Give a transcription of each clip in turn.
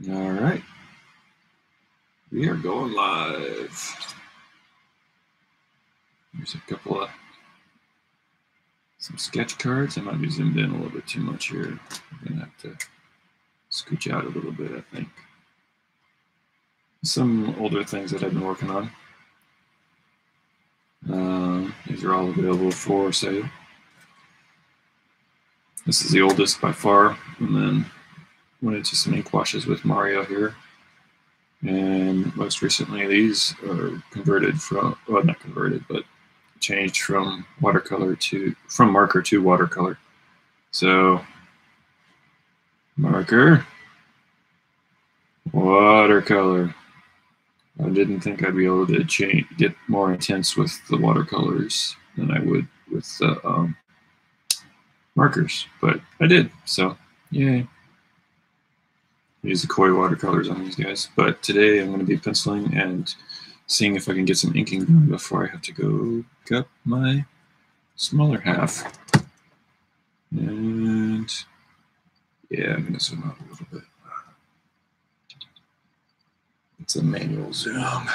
All right, we are going live. There's a couple of some sketch cards. I might be zoomed in a little bit too much here. I'm gonna have to scooch out a little bit, I think. Some older things that I've been working on. These are all available for sale. This is the oldest by far, and then went into some ink washes with Mario here. And most recently, these are converted from, well, not converted, but changed from marker to watercolor. So, marker, watercolor. I didn't think I'd be able to get more intense with the watercolors than I would with the markers, but I did, so yay. Use the Koi watercolors on these guys, but today I'm going to be penciling and seeing if I can get some inking done before I have to go pick up my smaller half. And yeah, I'm going to zoom out a little bit. It's a manual zoom.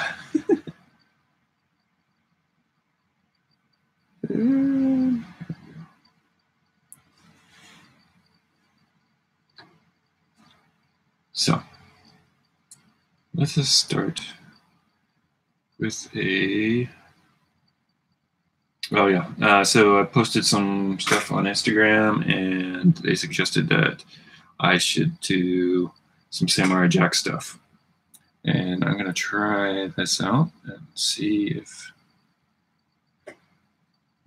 So let us start with a. Oh yeah, so I posted some stuff on Instagram, and they suggested that I should do some Samurai Jack stuff. And I'm gonna try this out and see if, I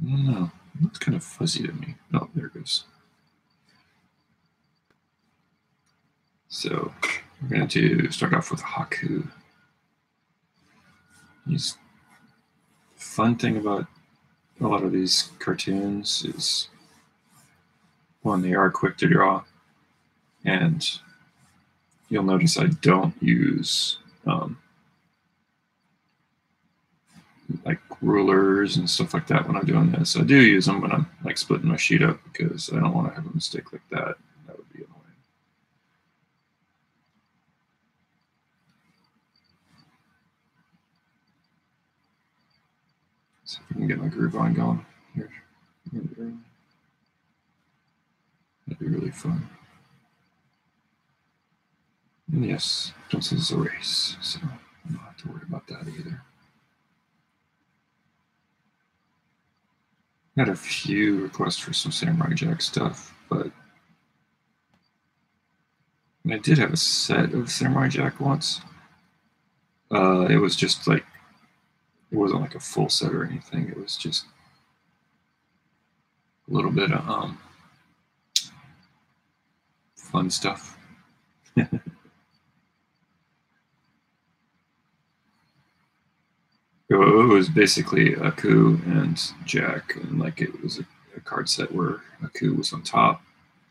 don't know, it looks kind of fuzzy to me. Oh, there it goes. So we're going to start off with Haku. The fun thing about a lot of these cartoons is, one, they are quick to draw, and you'll notice I don't use like rulers and stuff like that when I'm doing this. I do use them when I'm like splitting my sheet up because I don't want to have a mistake like that. That would be annoying. So if I can get my groove on going here, that'd be really fun. And yes, pencils erase, so I don't have to worry about that either. I had a few requests for some Samurai Jack stuff, but I did have a set of Samurai Jack once. It was just like, it wasn't like a full set or anything. It was just a little bit of fun stuff. It was basically Aku and Jack, and like it was a card set where Aku was on top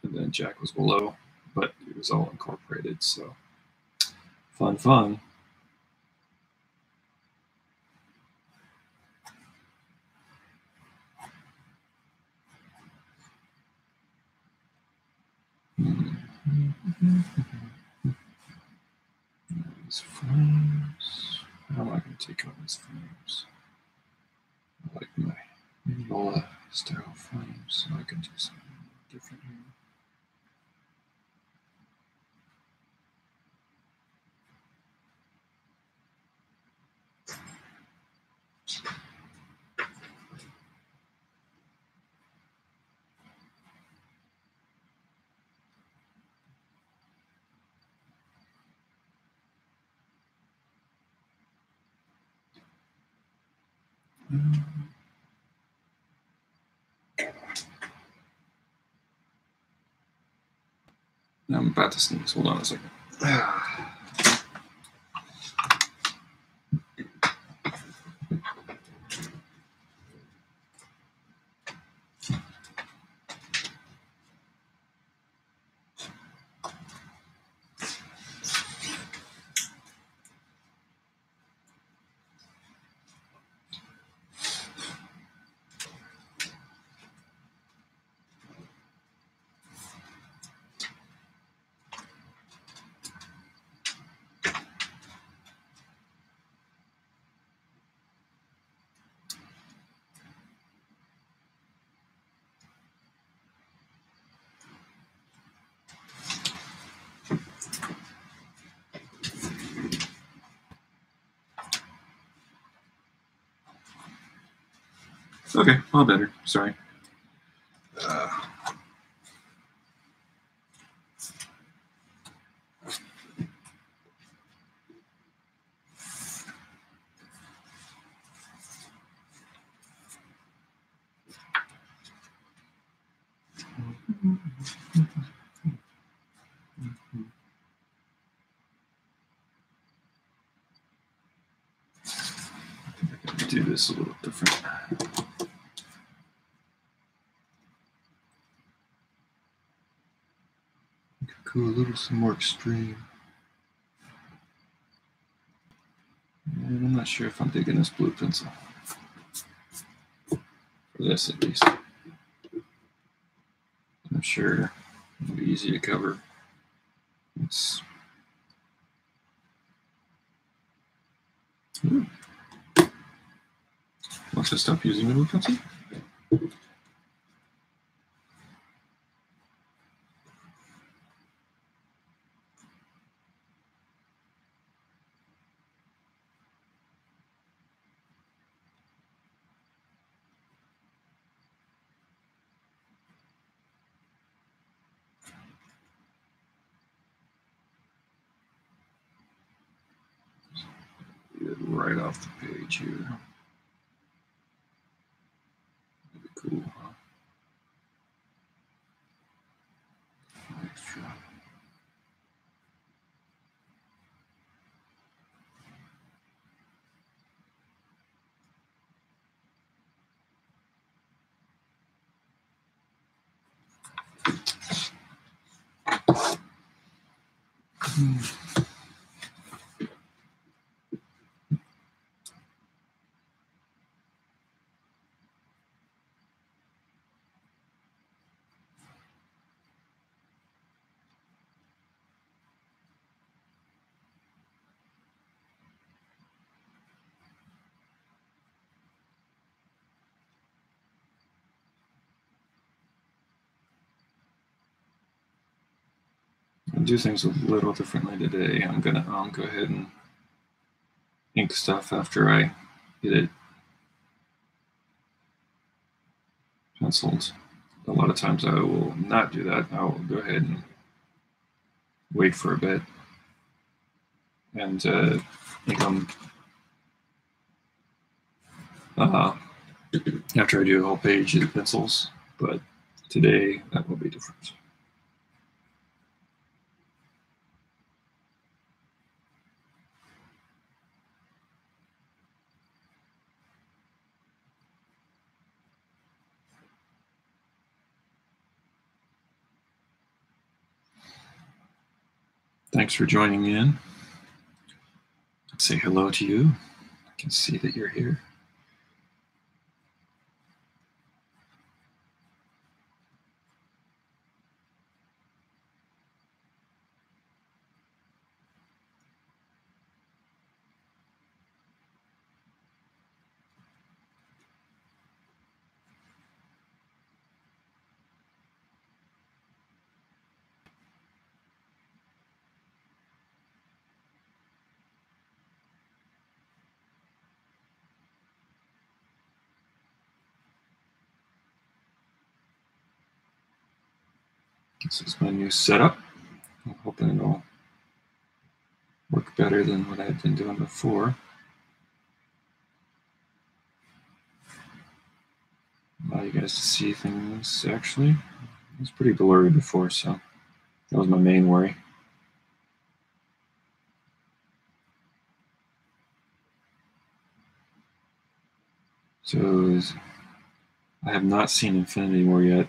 and then Jack was below, but it was all incorporated, so fun. These flames. How am I going to take on these flames? I like my Mignola style flames, so I can do something different here. I'm about to sneeze. Hold on a second. Okay, all better. Sorry. Do this a little different. Go a little some more extreme. And I'm not sure if I'm digging this blue pencil. For this, at least. I'm sure it'll be easy to cover. It's... Once I stop using the blue pencil. Get it right off the page here. That'd be cool, huh? Extra. I'll do things a little differently today. I'm gonna go ahead and ink stuff after I get it penciled. A lot of times I will not do that. I will go ahead and wait for a bit and ink them after I do a whole page of pencils. But today that will be different. Thanks for joining in. Say hello to you. I can see that you're here. This is my new setup. I'm hoping it'll work better than what I've been doing before. Allow you guys to see things actually. It was pretty blurry before, so that was my main worry. So I have not seen Infinity War yet.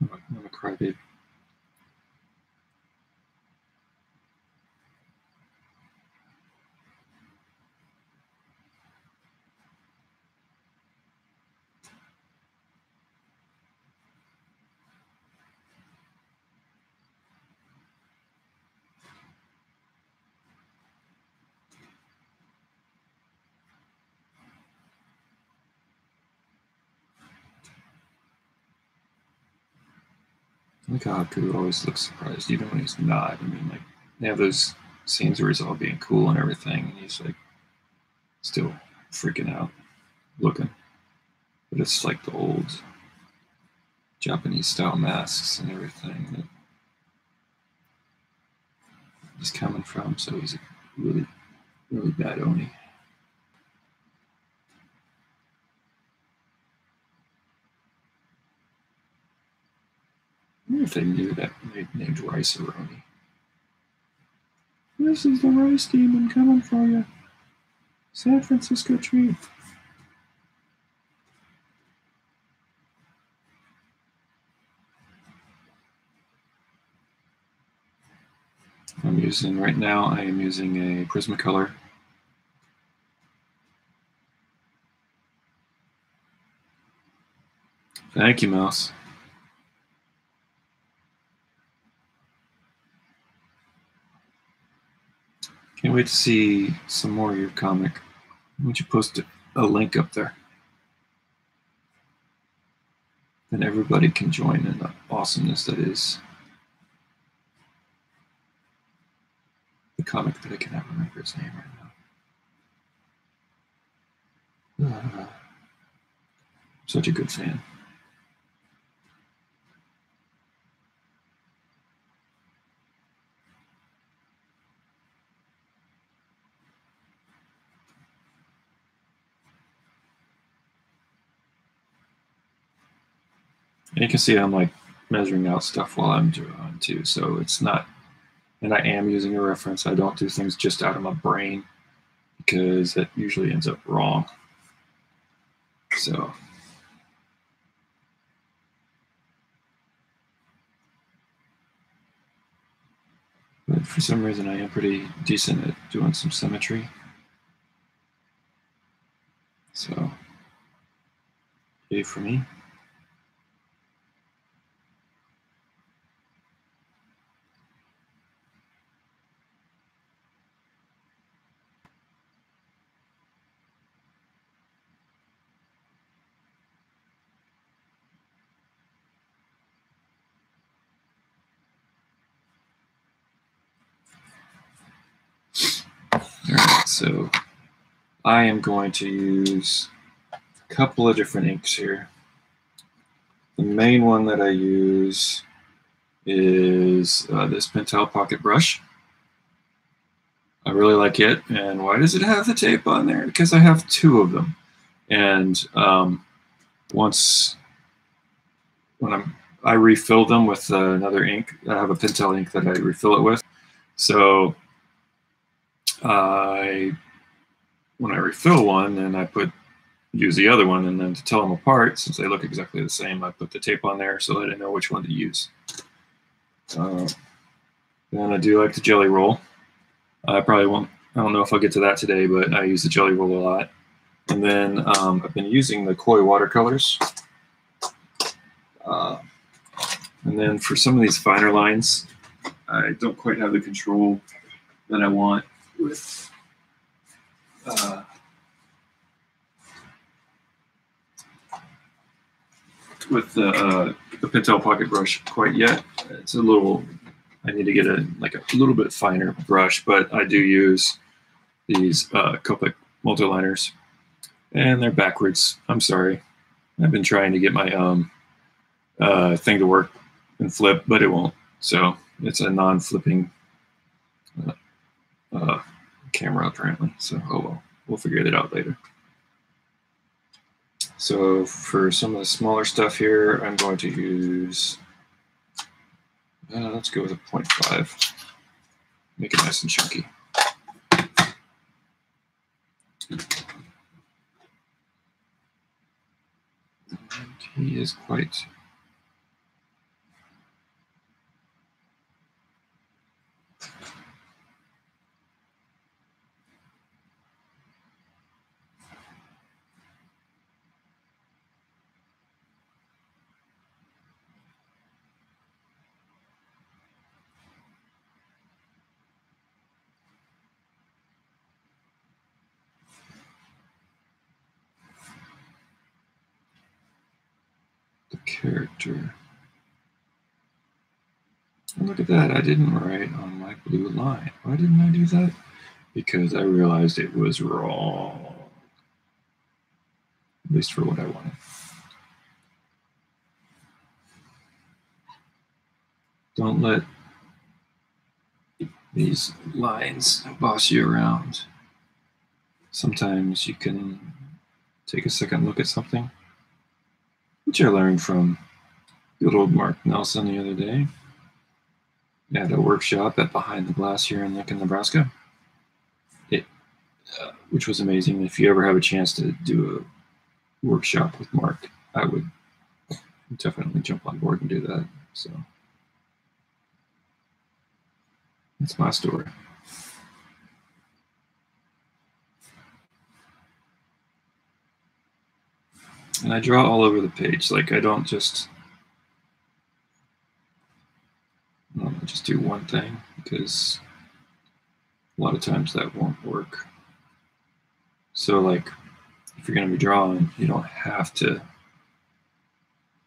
I'm a crybaby. Like how Haku always looks surprised, even when he's not. I mean, like, they have those scenes where he's all being cool and everything, and he's like still freaking out, looking. But it's like the old Japanese style masks and everything that he's coming from, so he's a really, really bad Oni. I wonder if they knew that they named Rice a Oni. This is the Rice Demon coming for you. San Francisco treat. I'm using, right now, I am using a Prismacolor. Thank you, Mouse. Can't wait to see some more of your comic. Why don't you post a link up there? Then everybody can join in the awesomeness that is the comic that I cannot remember its name right now. I'm such a good fan. And you can see I'm like measuring out stuff while I'm drawing too, so it's not, and I am using a reference. I don't do things just out of my brain because that usually ends up wrong. So but for some reason I am pretty decent at doing some symmetry. So yay for me. All right, so I am going to use a couple of different inks here. The main one that I use is this Pentel Pocket Brush. I really like it. And why does it have the tape on there? Because I have two of them. And once when I refill them with another ink, I have a Pentel ink that I refill it with. So when I refill one, and I use the other one, and then to tell them apart, since they look exactly the same, I put the tape on there so that I know which one to use. Then I do like the Jelly Roll. I probably won't, I don't know if I'll get to that today, but I use the Jelly Roll a lot. And then I've been using the Koi watercolors. And then for some of these finer lines, I don't quite have the control that I want with the Pentel Pocket Brush quite yet. It's a little, I need to get a little bit finer brush, but I do use these Copic multiliners, and they're backwards. I'm sorry. I've been trying to get my thing to work and flip, but it won't. So it's a non-flipping camera apparently. So oh well, we'll figure that out later. So for some of the smaller stuff here, I'm going to use, let's go with a 0.5. Make it nice and chunky. And he is quite the character. And look at that, I didn't write on my blue line. Why didn't I do that? Because I realized it was wrong. At least for what I wanted. Don't let these lines boss you around. Sometimes you can take a second look at something, which I learned from good old Mark Nelson the other day at a workshop at Behind the Glass here in Lincoln, Nebraska, which was amazing. If you ever have a chance to do a workshop with Mark, I would definitely jump on board and do that. So that's my story. And I draw all over the page. Like, I don't just do one thing, because a lot of times that won't work. So, like, if you're going to be drawing, you don't have to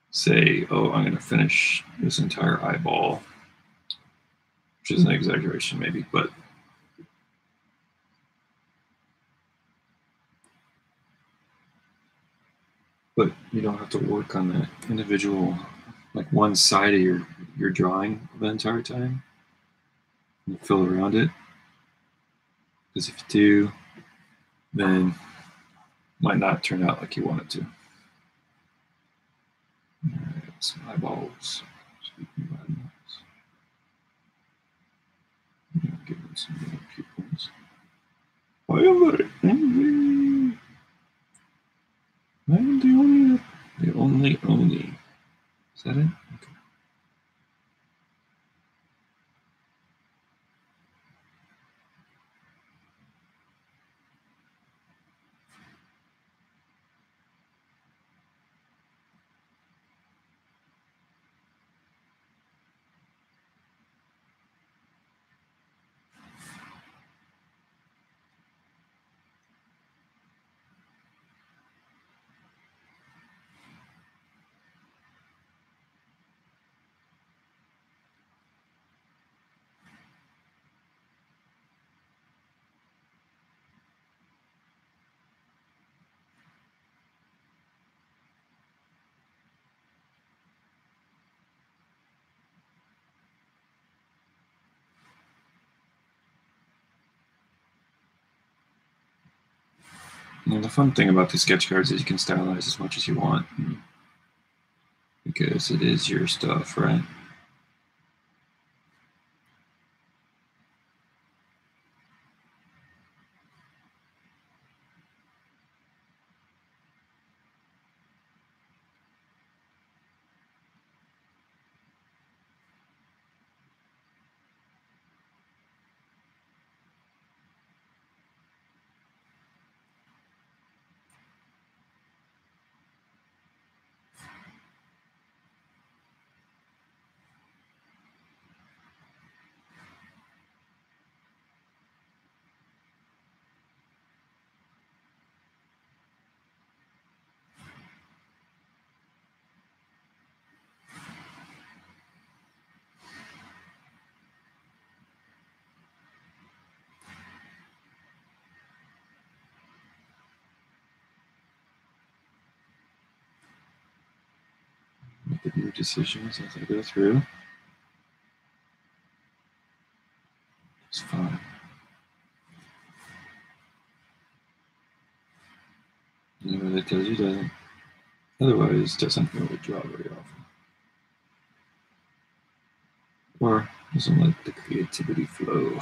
say, oh, I'm going to finish this entire eyeball, which is an exaggeration maybe, but you don't have to work on that individual, like one side of your drawing the entire time. You fill around it, because if you do, then it might not turn out like you want it to. All right, some eyeballs. Speaking of eyeballs, I'm gonna give them some little pupils. I am very angry. I am the only Oni. Is that it? Okay. And the fun thing about the sketch cards is you can stylize as much as you want, because it is your stuff, right? Make your decisions as I go through. It's fine. Anybody that tells you doesn't, otherwise doesn't really draw very often, or doesn't let the creativity flow.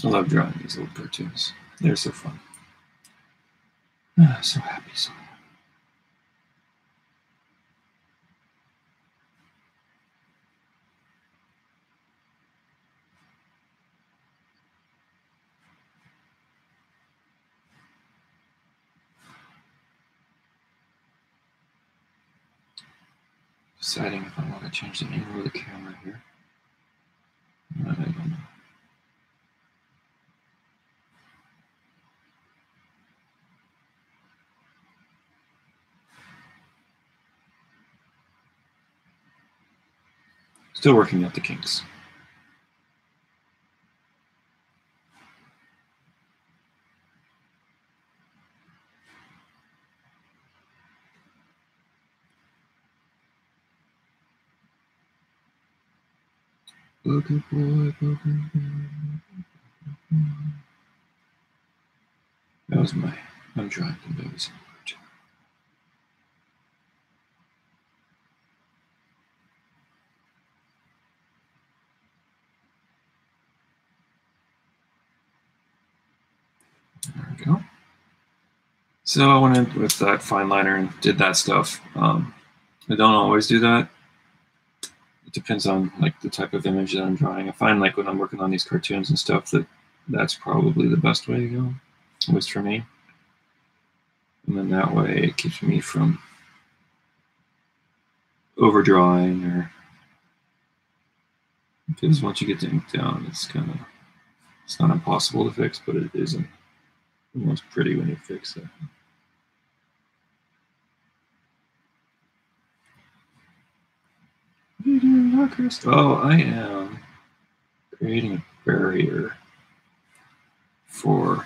I love drawing these little cartoons. They're so fun. So happy, so happy. Deciding if I want to change the angle of the camera here. I don't know. Still working out the kinks. Booger boy, booger boy. That was I'm trying to notice. There we go. So I went in with that fine liner and did that stuff. I don't always do that. It depends on like the type of image that I'm drawing. I find like when I'm working on these cartoons and stuff that's probably the best way to go, at least for me. And then that way it keeps me from overdrawing, or because once you get the ink down, it's not impossible to fix, but it isn't the most pretty when you fix it. What are you doing now, Chris? Oh, I am creating a barrier for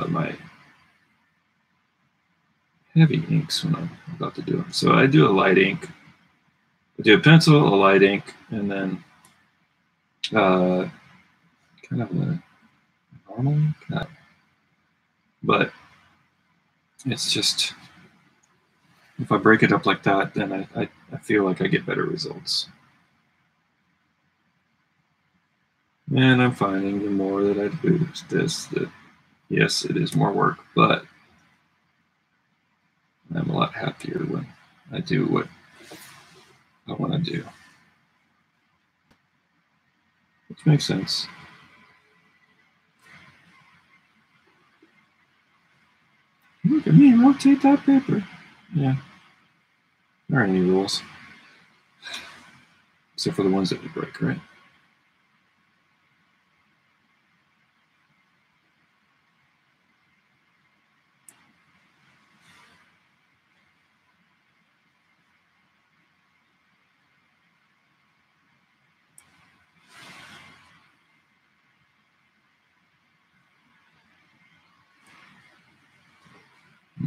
my heavy inks when I'm about to do them. So I do a light ink. I do a pencil, a light ink, and then kind of a normal ink. But it's just, if I break it up like that, then I feel like I get better results. And I'm finding the more that I do this, that yes, it is more work, but I'm a lot happier when I do what I want to do. Which makes sense. Look at me, rotate that paper. Yeah. There aren't any rules. Except for the ones that you break, right?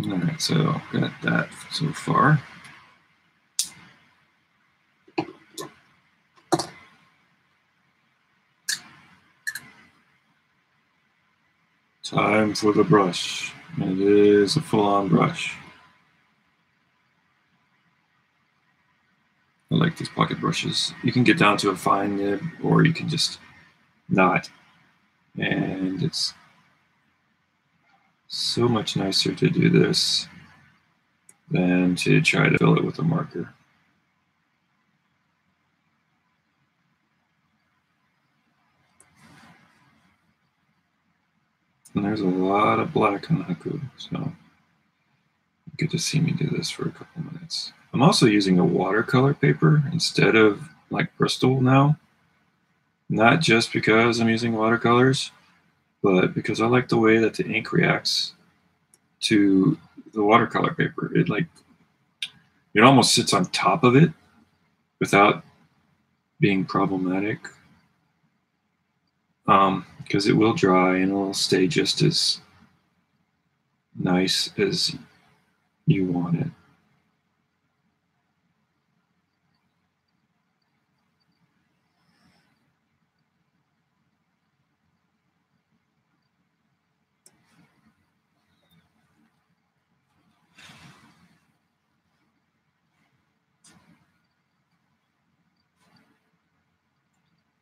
All right, so got that so far. Time for the brush. It is a full-on brush. I like these pocket brushes. You can get down to a fine nib, or you can just not. And it's so much nicer to do this than to try to fill it with a marker. And there's a lot of black on the Haku, so you get to see me do this for a couple minutes. I'm also using a watercolor paper instead of like Bristol now. Not just because I'm using watercolors, but because I like the way that the ink reacts to the watercolor paper. It almost sits on top of it without being problematic. Because it will dry and it will stay just as nice as you want it.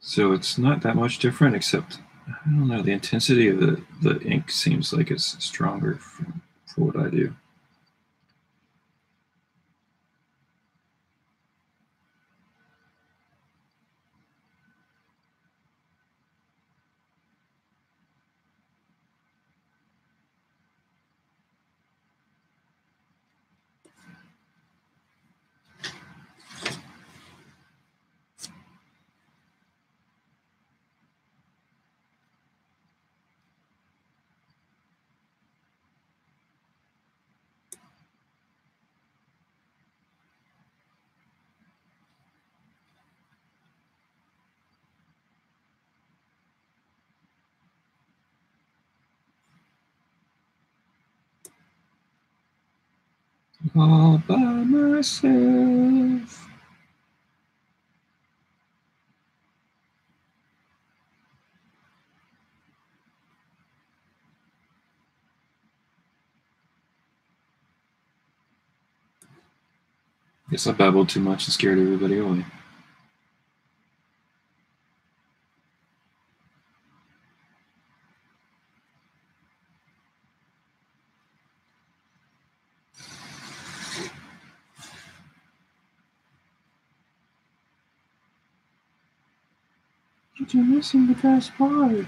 So it's not that much different, except, I don't know, the intensity of the ink seems like it's stronger for what I do. all by myself. Guess I babbled too much and scared everybody away. But you're missing the best part.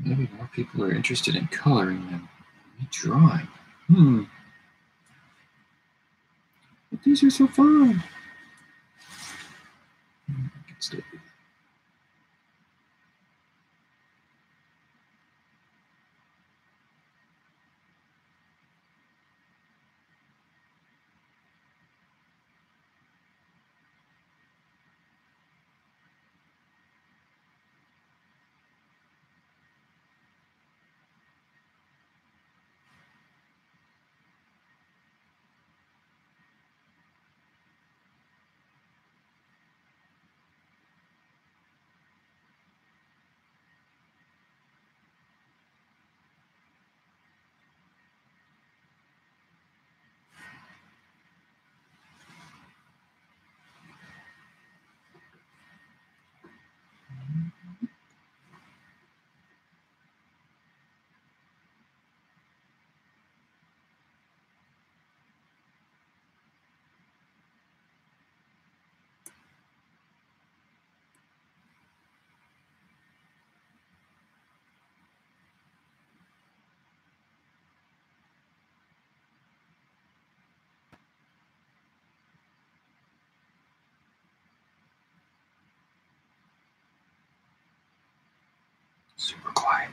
Maybe more people are interested in coloring than me drawing. But these are so fun. Stay. Super quiet.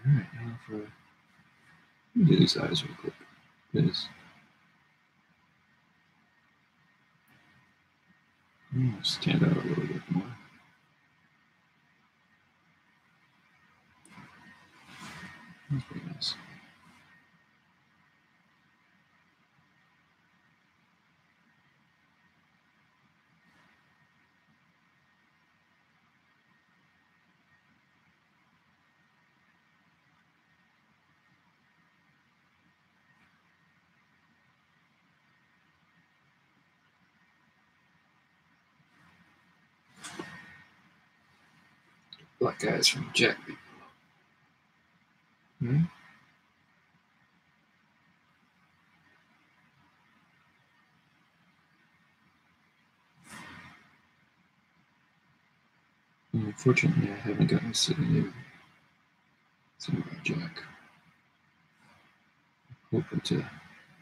Alright, now for. Let me do these eyes real quick. This. Stand out a little bit more. That's pretty nice. Black guys from Jack. Hmm? Unfortunately, I haven't gotten to sit in Samurai Jack. Hoping to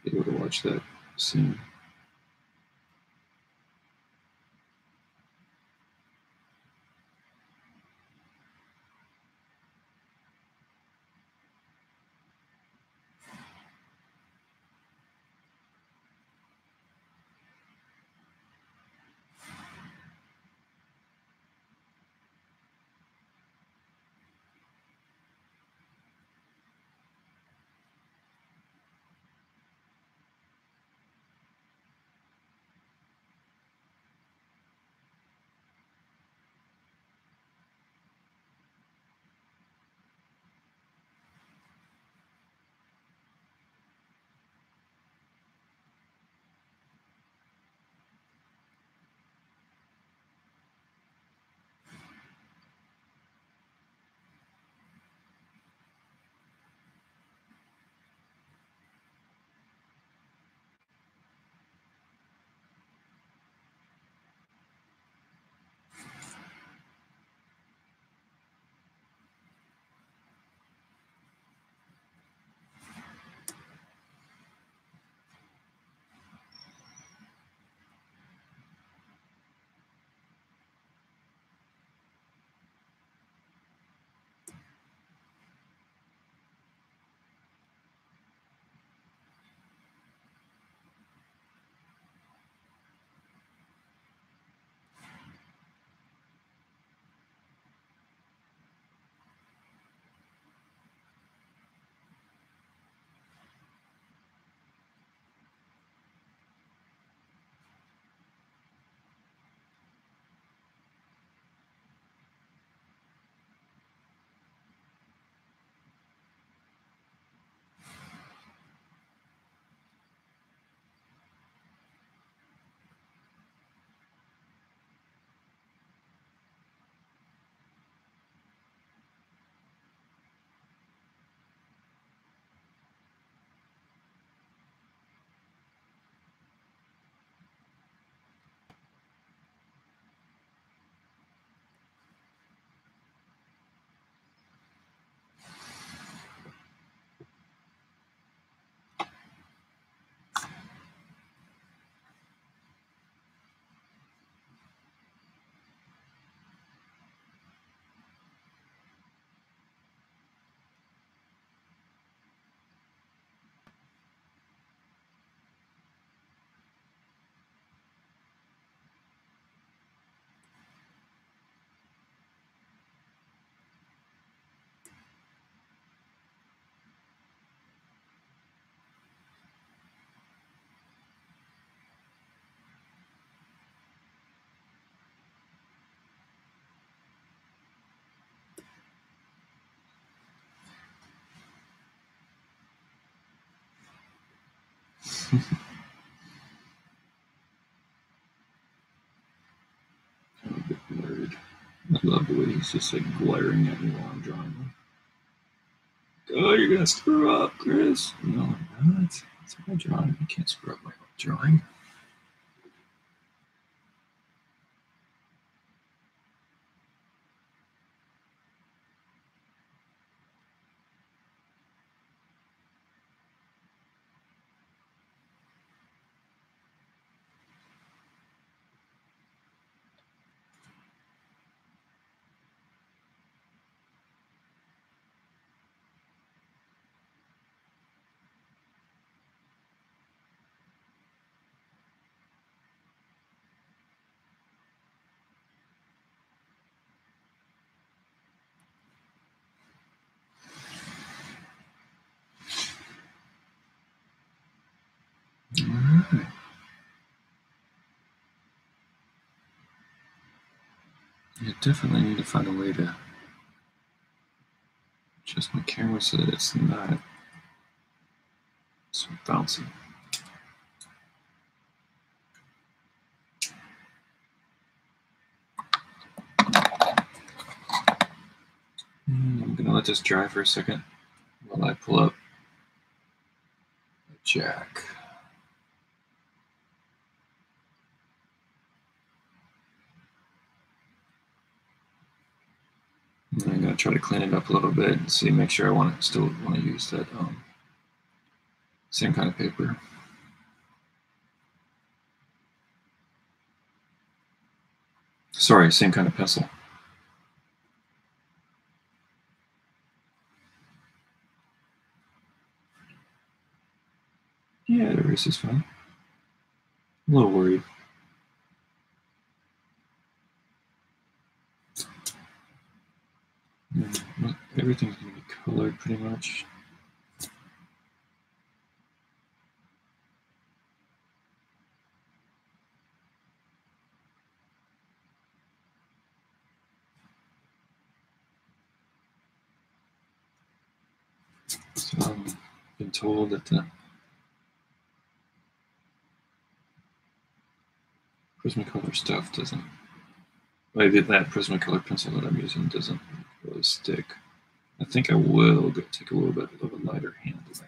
be able to watch that soon. I'm a bit blurred. I love the way he's just like glaring at me while I'm drawing. Oh, you're gonna screw up, Chris. No, I'm not. It's my drawing. I can't screw up my own drawing. Alright. I definitely need to find a way to adjust my camera so that it's not so bouncy. I'm gonna let this dry for a second while I pull up the jack. And I'm gonna try to clean it up a little bit and see, make sure I still want to use that same kind of paper. Sorry, same kind of pencil. Yeah, the race is fine. I'm a little worried. Well, everything's gonna be colored pretty much. So I've been told that the Prismacolor stuff doesn't, I did that Prismacolor pencil that I'm using doesn't really stick. I think I will take a little bit of a lighter hand the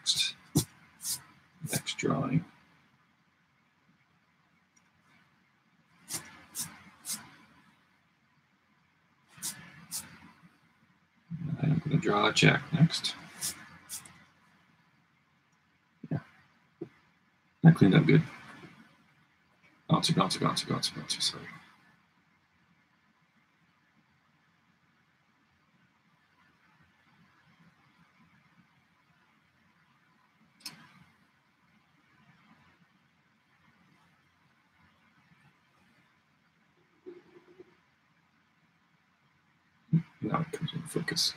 next drawing. I'm going to draw a jack next. Yeah, I cleaned up good. Bouncy, bouncy, bouncy, bouncy, bouncy, sorry. Now it comes in focus.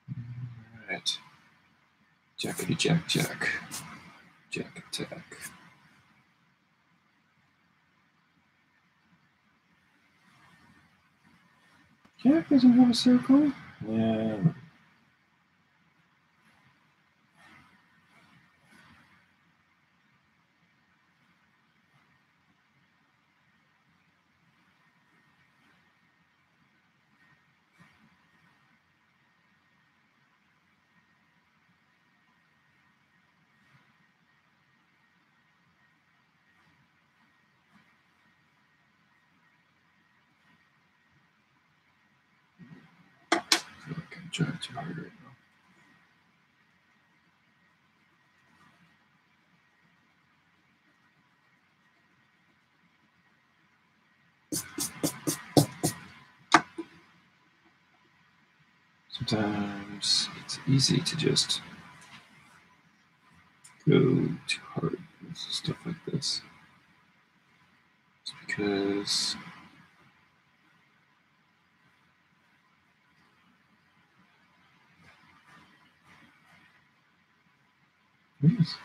All right. Jackety jack jack. Jack attack. Jack doesn't have a circle? Yeah. I feel like I'm trying too hard right now. Sometimes it's easy to just go too hard with stuff like this. It's because Yes.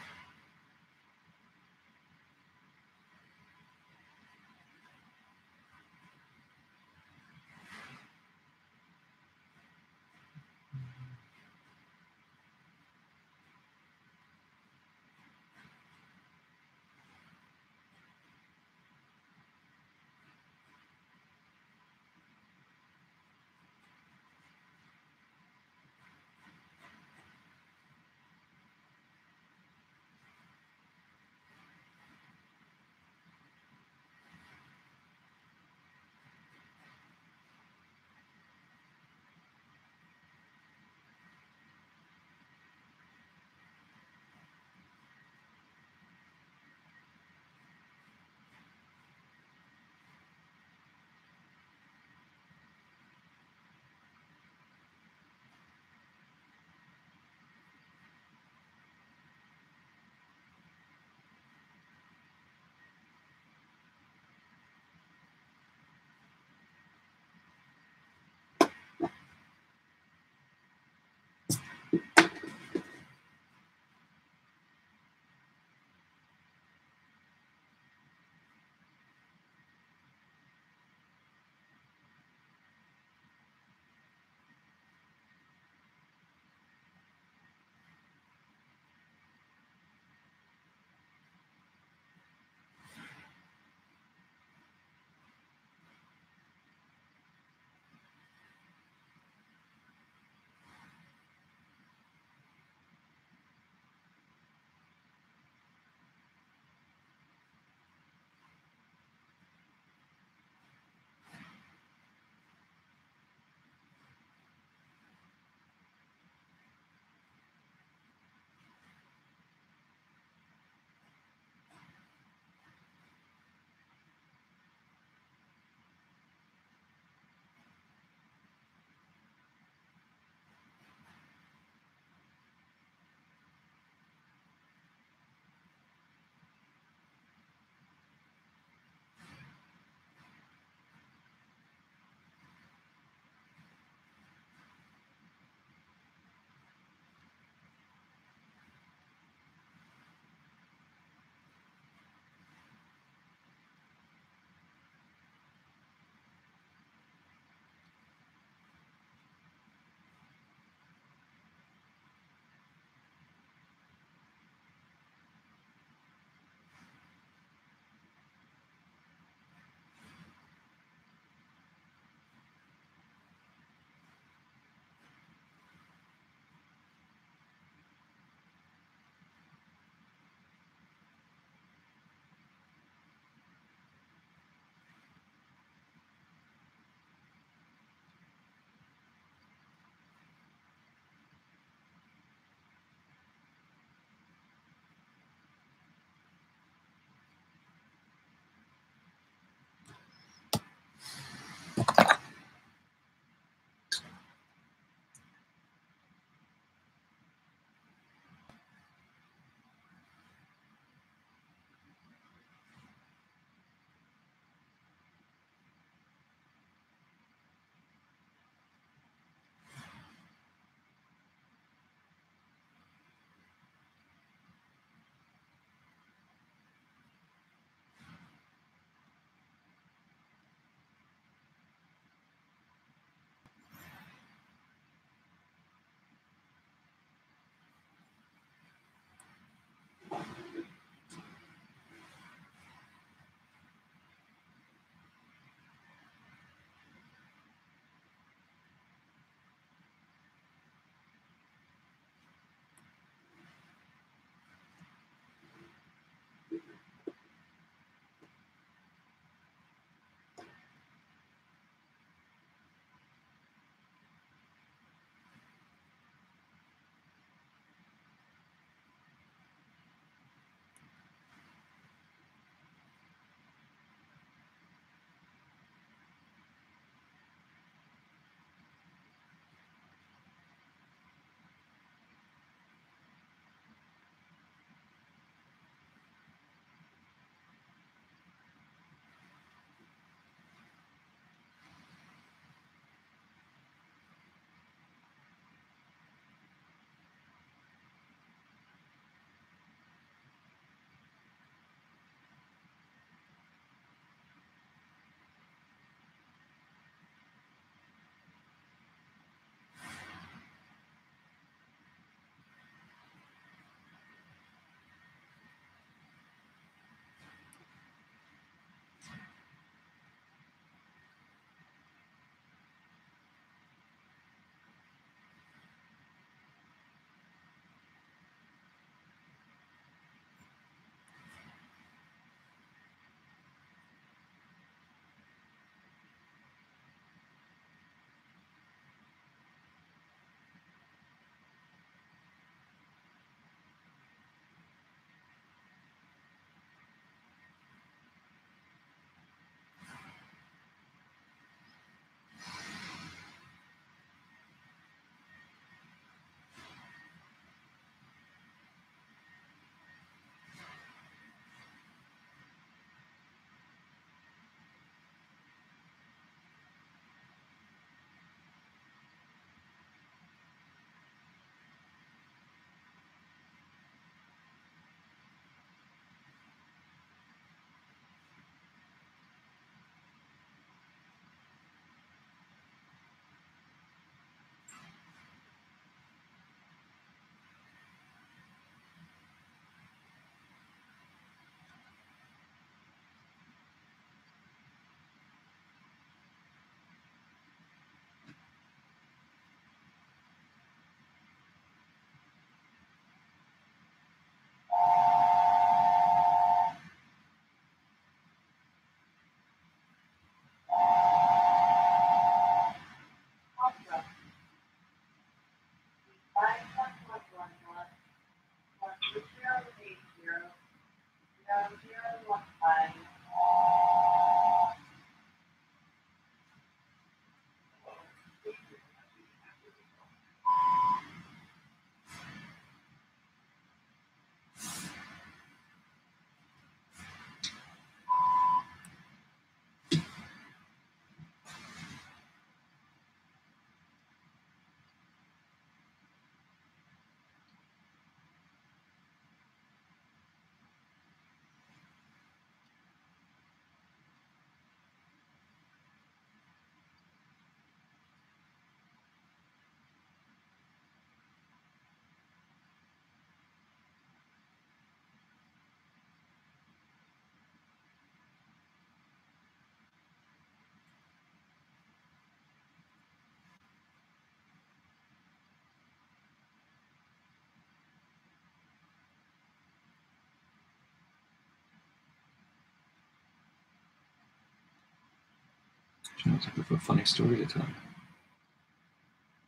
Trying to think of a funny story to tell. I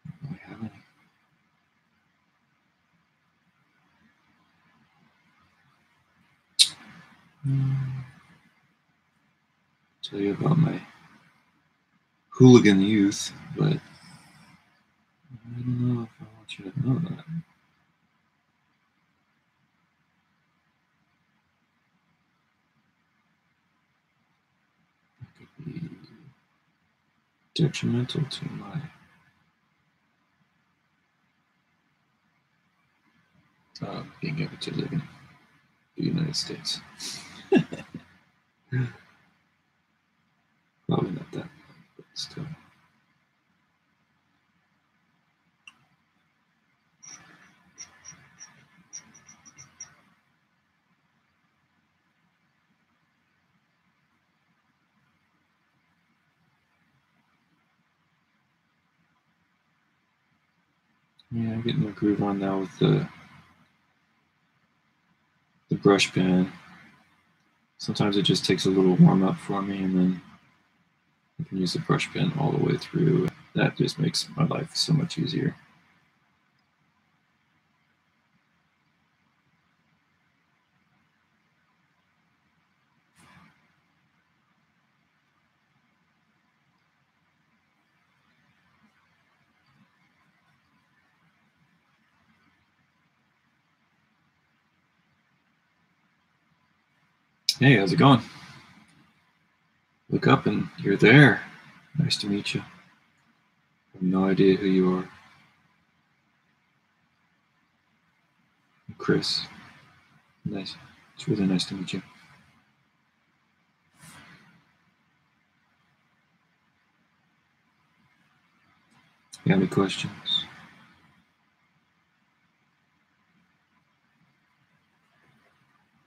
don't really have any. Tell you about my hooligan youth, but I don't know if I want you to know that. It could be detrimental to my being able to live in the United States. Probably not that, but still. Yeah, I'm getting the groove on now with the brush pen. Sometimes it just takes a little warm up for me, and then I can use the brush pen all the way through. That just makes my life so much easier. Hey, how's it going? Look up and you're there. Nice to meet you. I have no idea who you are. I'm Chris. Nice. It's really nice to meet you. You have any questions?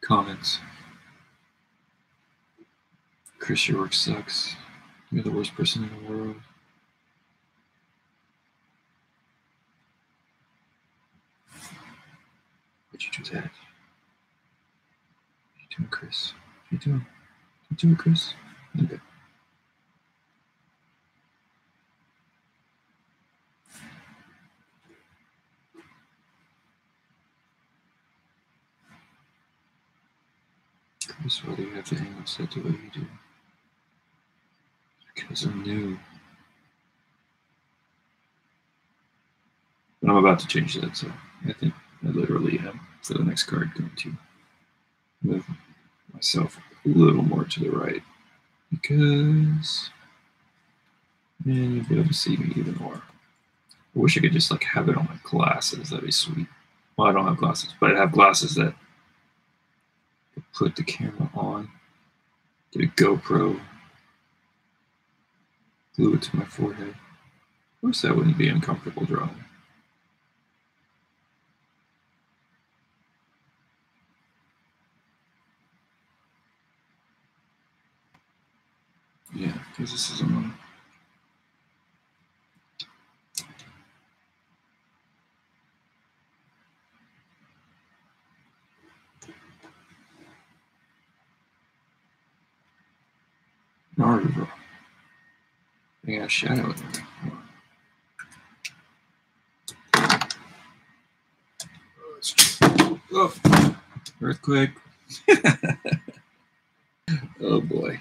Comments? Chris, your work sucks. You're the worst person in the world. Why'd you do that? What are you doing, Chris? What are you doing? What are you doing, Chris? Okay. Chris, why do you have to hang upset the way you do? Because I'm new. But I'm about to change that, so I think I literally am, for the next card, going to move myself a little more to the right. Because then you'll be able to see me even more. I wish I could just like have it on my glasses. That'd be sweet. Well, I don't have glasses, but I have glasses that put the camera on, get a GoPro, glue it to my forehead. Of course, that wouldn't be uncomfortable drawing. Yeah, because this is on. Naruto. I got a shadow in there. Oh, earthquake. Oh boy.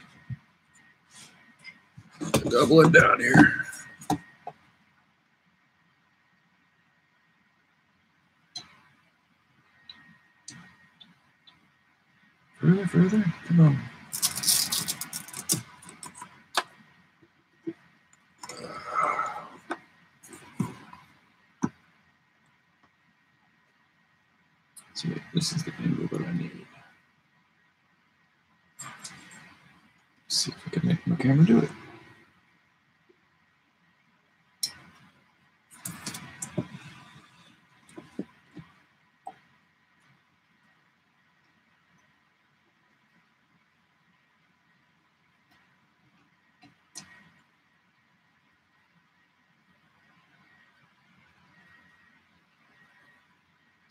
Doubling down here. Further. Come on. See, this is the angle that I need. Let's see if I can make my camera do it.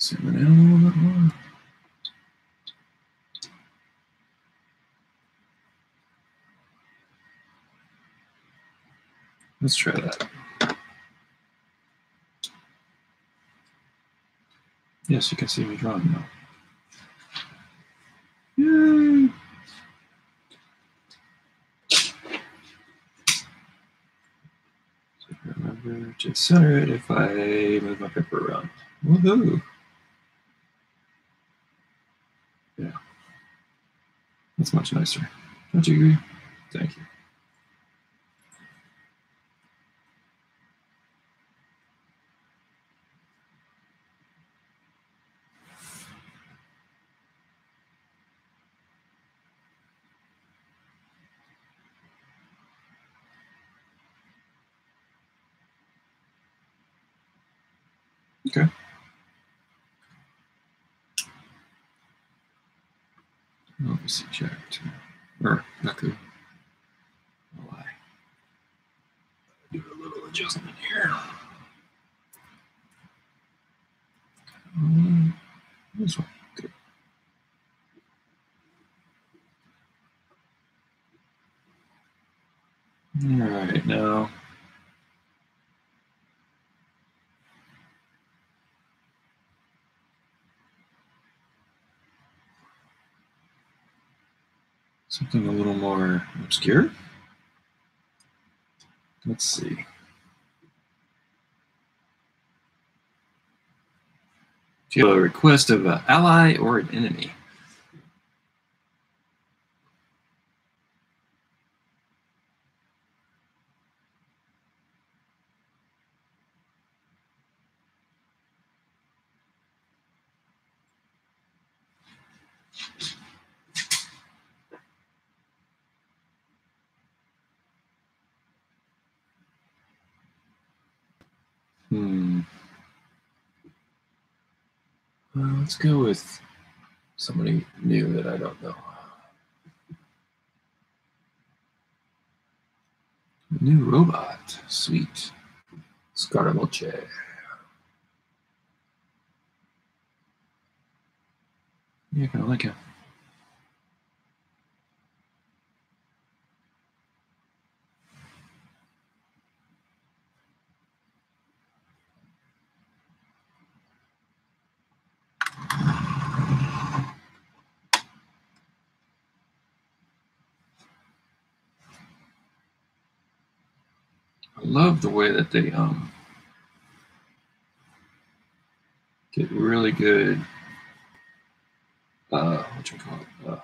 Zooming in a little bit more. Let's try that. Yes, you can see me drawing now. Yay! So remember to center it if I move my paper around. Woohoo! Yeah. That's much nicer. Don't you agree? Thank you. Okay. Obviously checked. Or Naku. Oh, I do a little adjustment here. This one. Good. All right, now. Something a little more obscure. Let's see. Do you have a request of an ally or an enemy? Let's go with somebody new that I don't know. New robot. Sweet. Scaramucci. Yeah, I kind of like him. I love the way that they get really good what you call it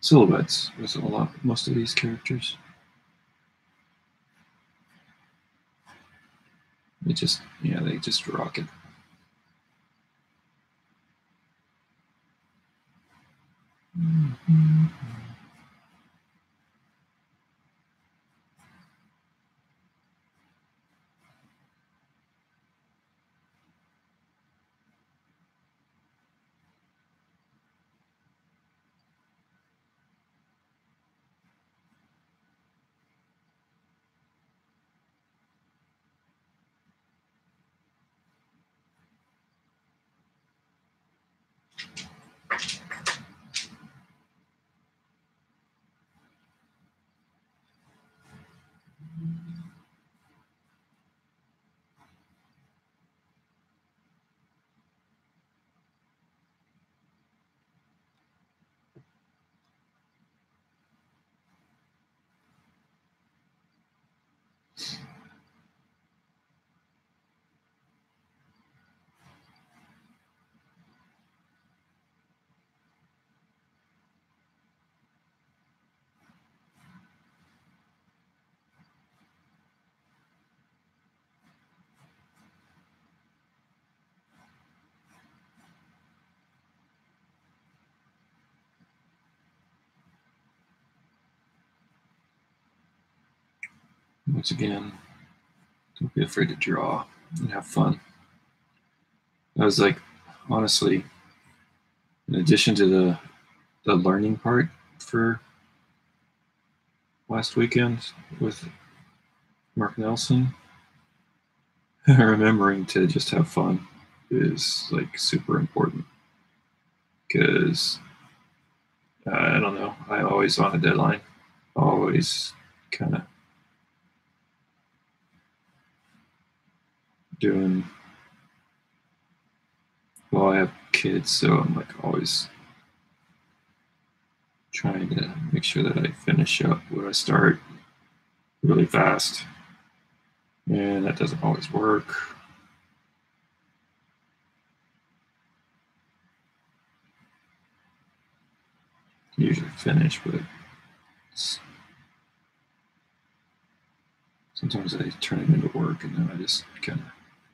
silhouettes with most of these characters. They just rock it. Mm-hmm. Once again, don't be afraid to draw and have fun. I was like, honestly, in addition to the learning part for last weekend with Mark Nelson, remembering to just have fun is like super important because I don't know, I always on a deadline, always kind of doing. Well, I have kids, so I'm like always trying to make sure that I finish up what I start really fast. And that doesn't always work. Usually finish, but sometimes I turn it into work and then I just kind of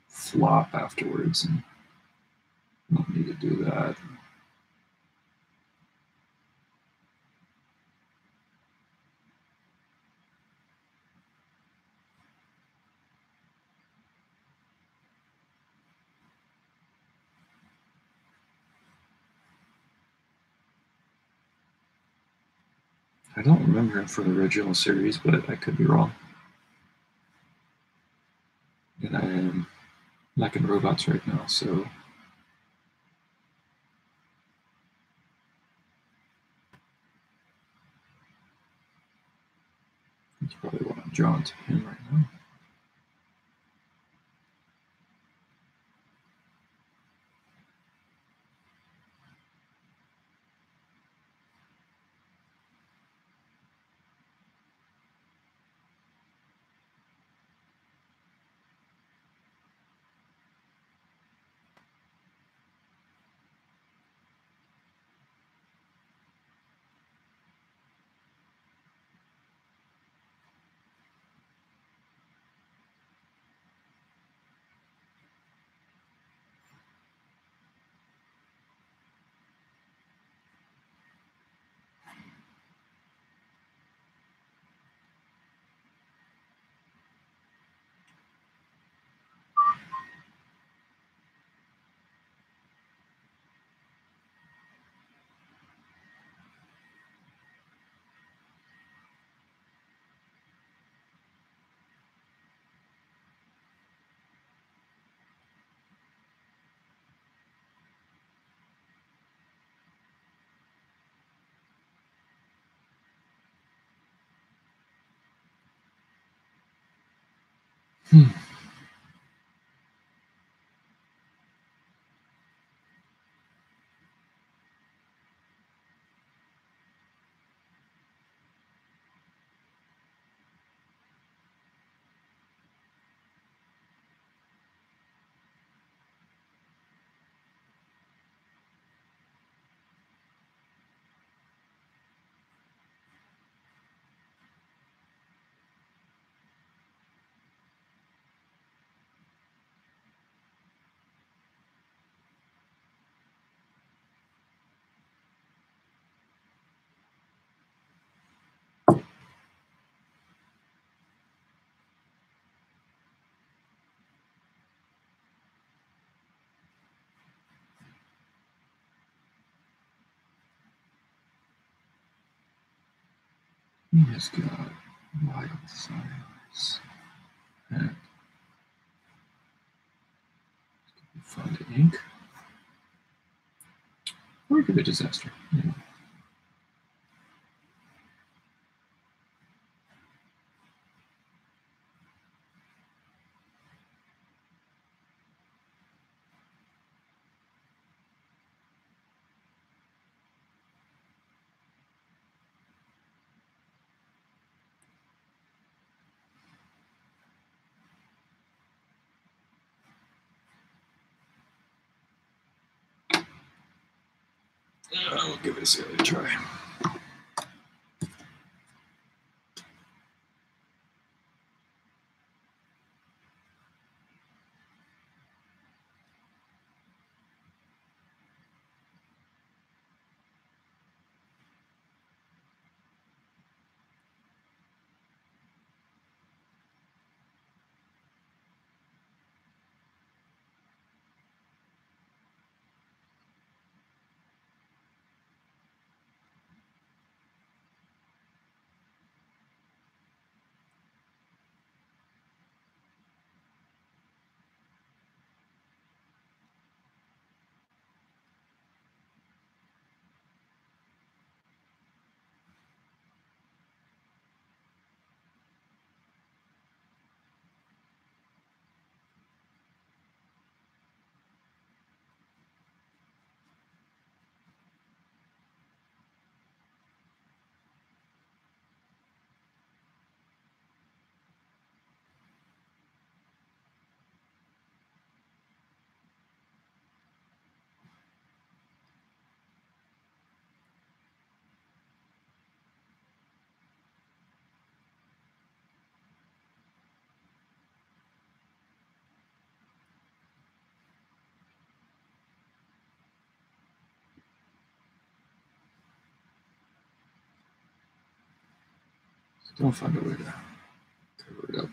flop afterwards, and I don't need to do that. I don't remember him from the original series, but I could be wrong. And I am lacking robots right now, so that's probably what I'm drawn to him right now. He has got wild science. And fun to ink. Or it could be a disaster. Yeah. I'll give this the other try. Don't find a way to cover it up.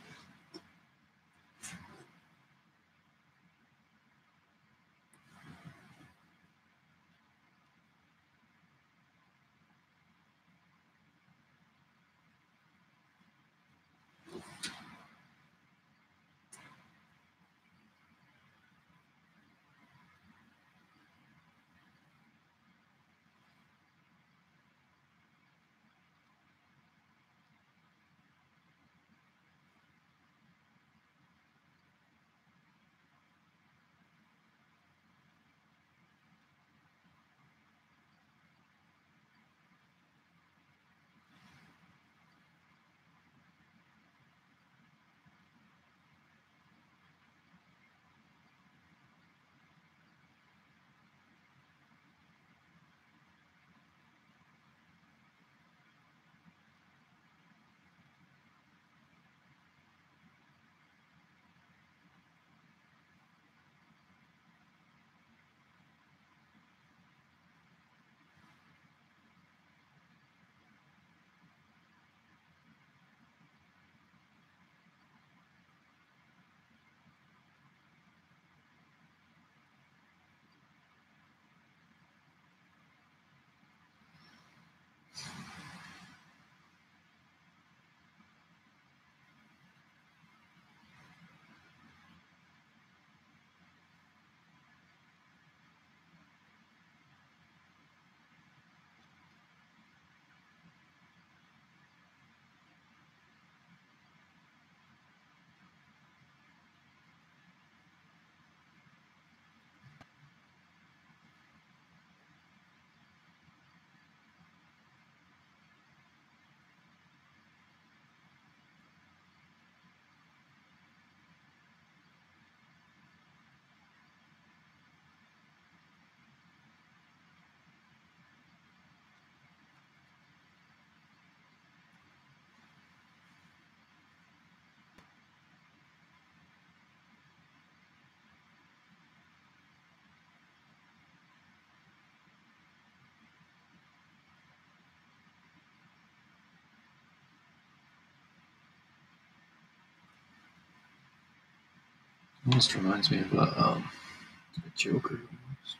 Almost reminds me of a Joker almost.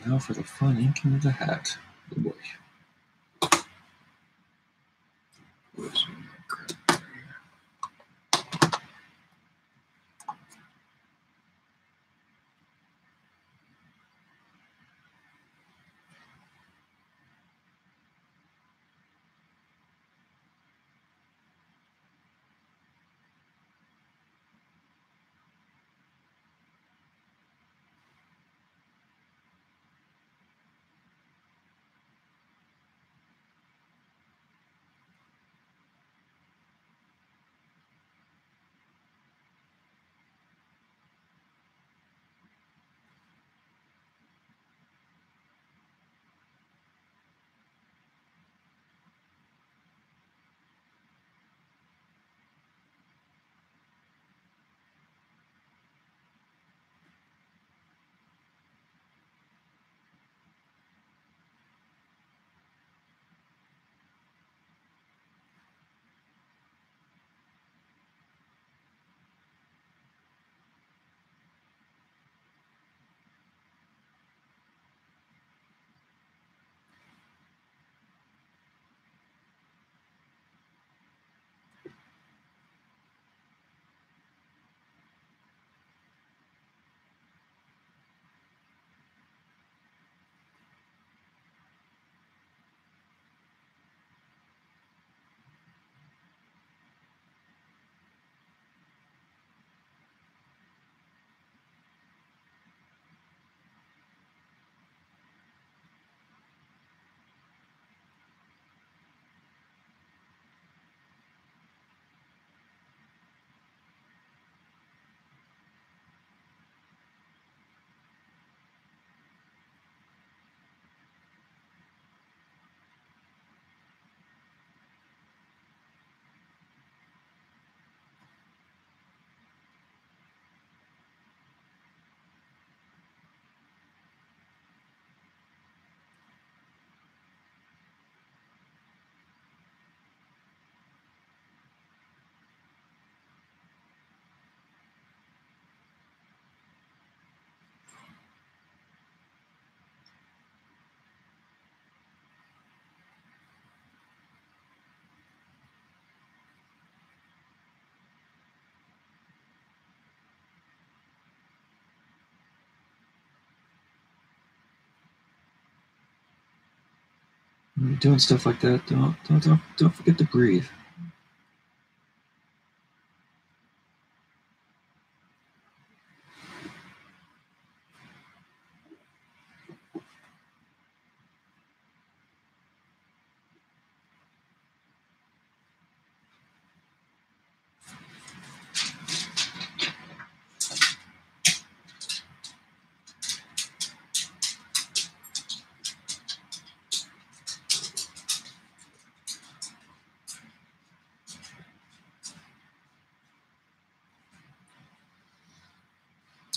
Now for the fun ink into the hat. Oh boy. Where's my marker? When you're doing stuff like that, don't forget to breathe.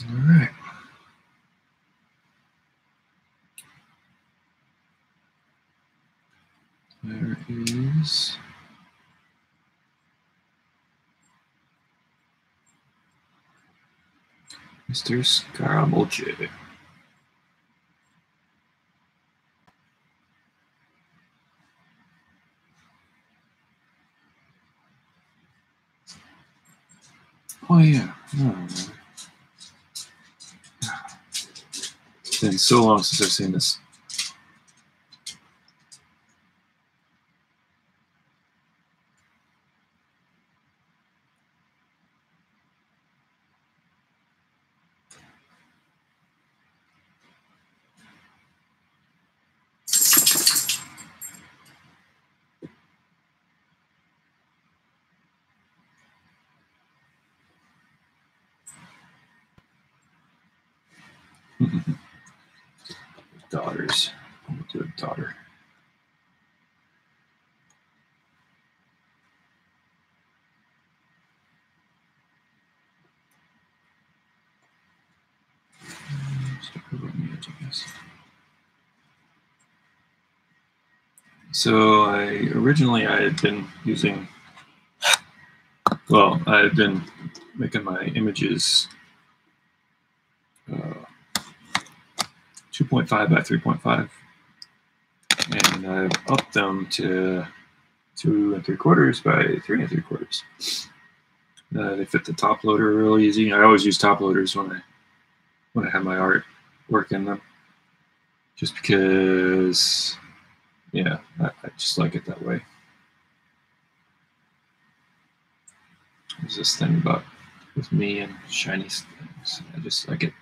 All right. There is Mr. Scaramucci. Oh yeah. Oh, it's been so long since I've seen this. Daughters. I'm gonna do a daughter. So I had been using, well, I had been making my images 2.5 by 3.5. And I've upped them to 2 3/4 by 3 3/4. They fit the top loader real easy. I always use top loaders when I have my art work in them, just because, yeah, I just like it that way. There's this thing about with me and shiny things. I just like it.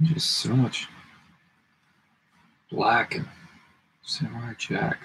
Just so much black and Samurai Jack.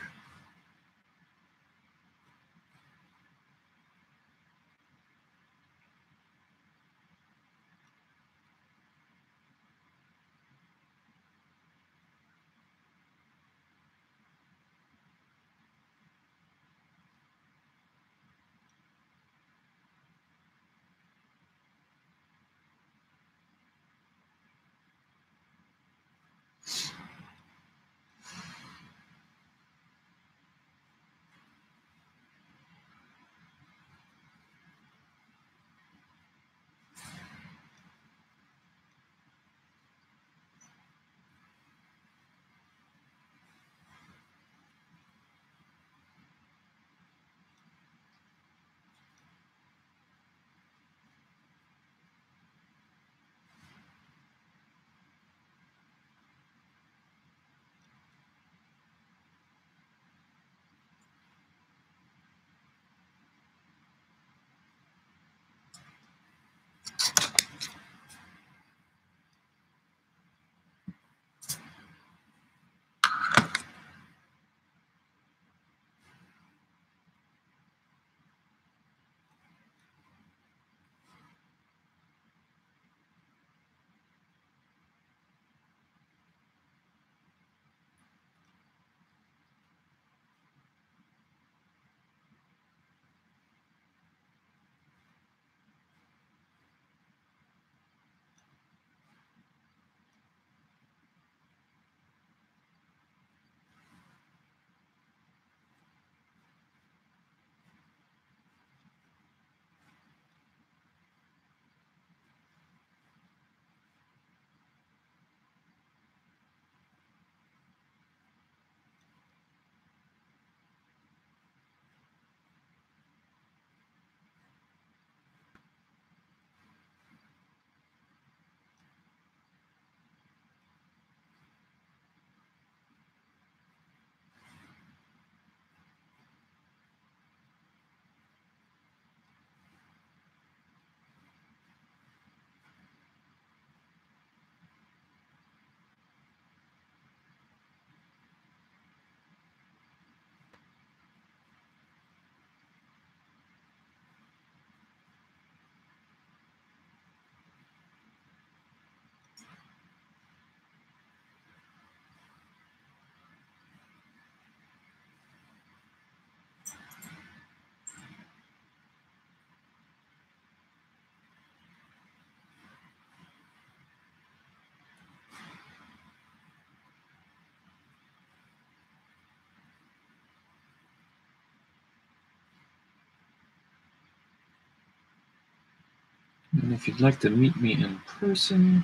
And if you'd like to meet me in person,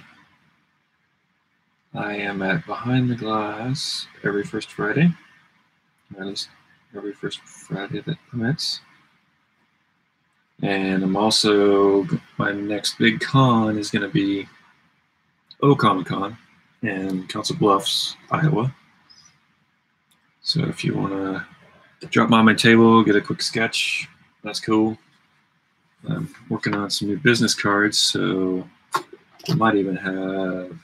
I am at Behind the Glass every first Friday, or at least every first Friday that permits. And I'm also, my next big con is going to be Comic Con in Council Bluffs, Iowa. So if you want to drop by my table, get a quick sketch, that's cool. I'm working on some new business cards, so I might even have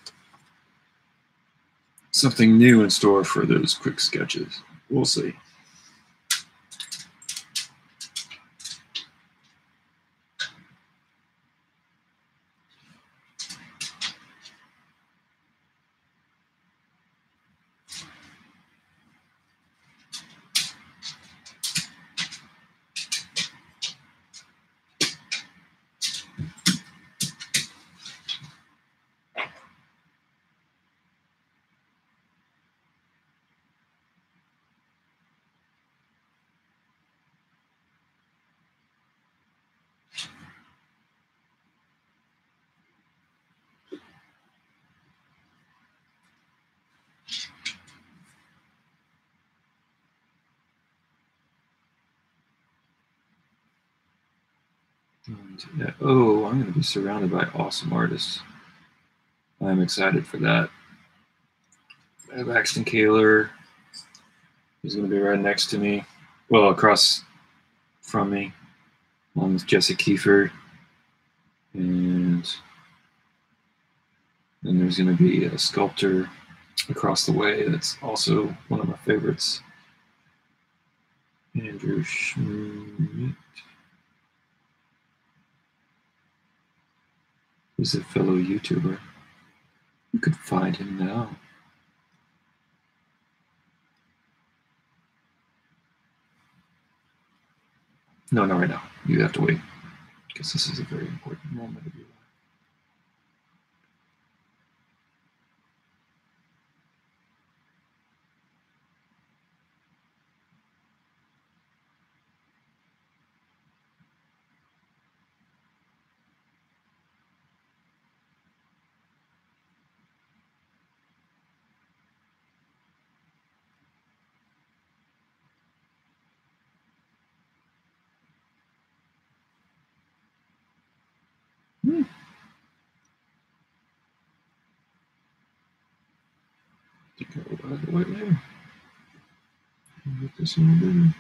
something new in store for those quick sketches. We'll see. And, oh, I'm going to be surrounded by awesome artists. I'm excited for that. I have Axton Kaler. He's going to be right next to me. Well, across from me, along with Jesse Kiefer. And then there's going to be a sculptor across the way that's also one of my favorites, Andrew Schmidt. He's a fellow YouTuber. You could find him now. No, not right now. You have to wait, because this is a very important moment of your life. I think I will add the white layer. Get this in bigger.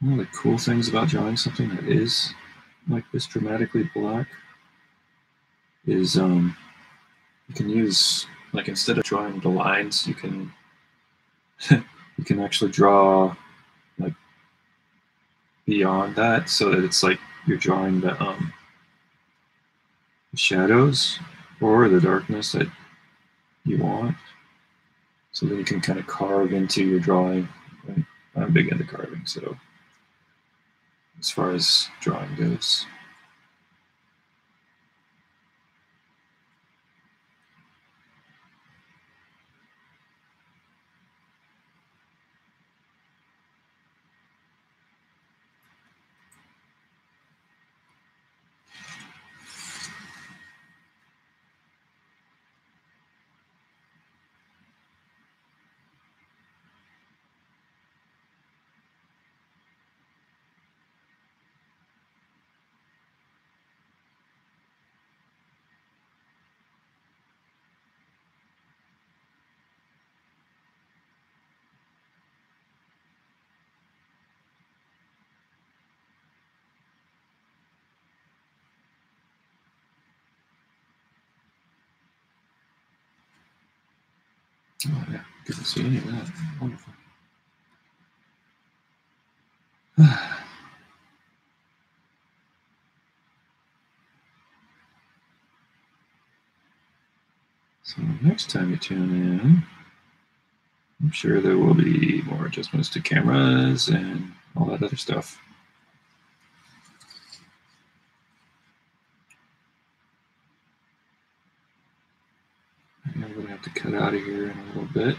One of the cool things about drawing something that is like this dramatically black is you can use, like, instead of drawing the lines, you can you can actually draw like beyond that, so that it's like you're drawing the shadows or the darkness that you want. So then you can kind of carve into your drawing. I'm big into carving, so as far as drawing goes. Oh yeah, couldn't see any of that. Wonderful. So next time you tune in, I'm sure there will be more adjustments to cameras and all that other stuff. I'm going to have to cut out of here in a little bit.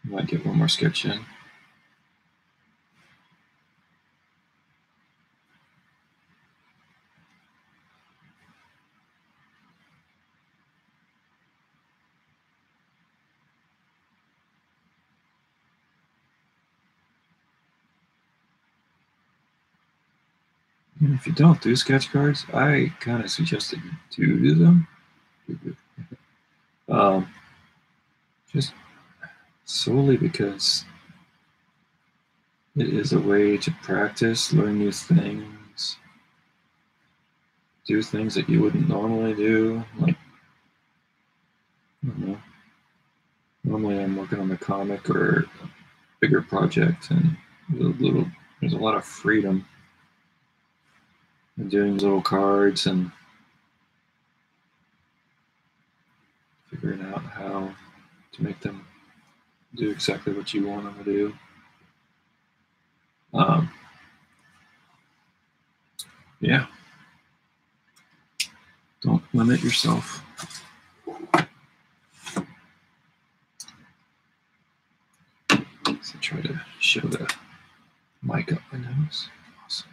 Might get one more sketch in. And if you don't do sketch cards, I kind of suggest that you do them. Just solely because it is a way to practice, learn new things, do things that you wouldn't normally do. Like, I don't know. Normally I'm working on a comic or a bigger project, and there's a lot of freedom in doing little cards and figuring out how to make them do exactly what you want them to do. Yeah. Don't limit yourself. So try to show the mic up my nose. Awesome.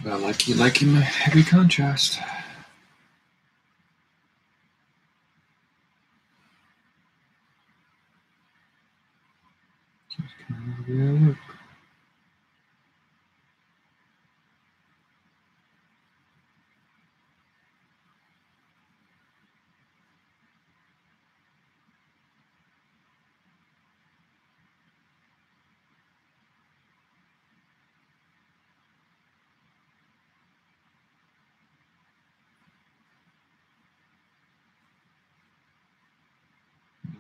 I like you liking my heavy contrast. Just kind of look.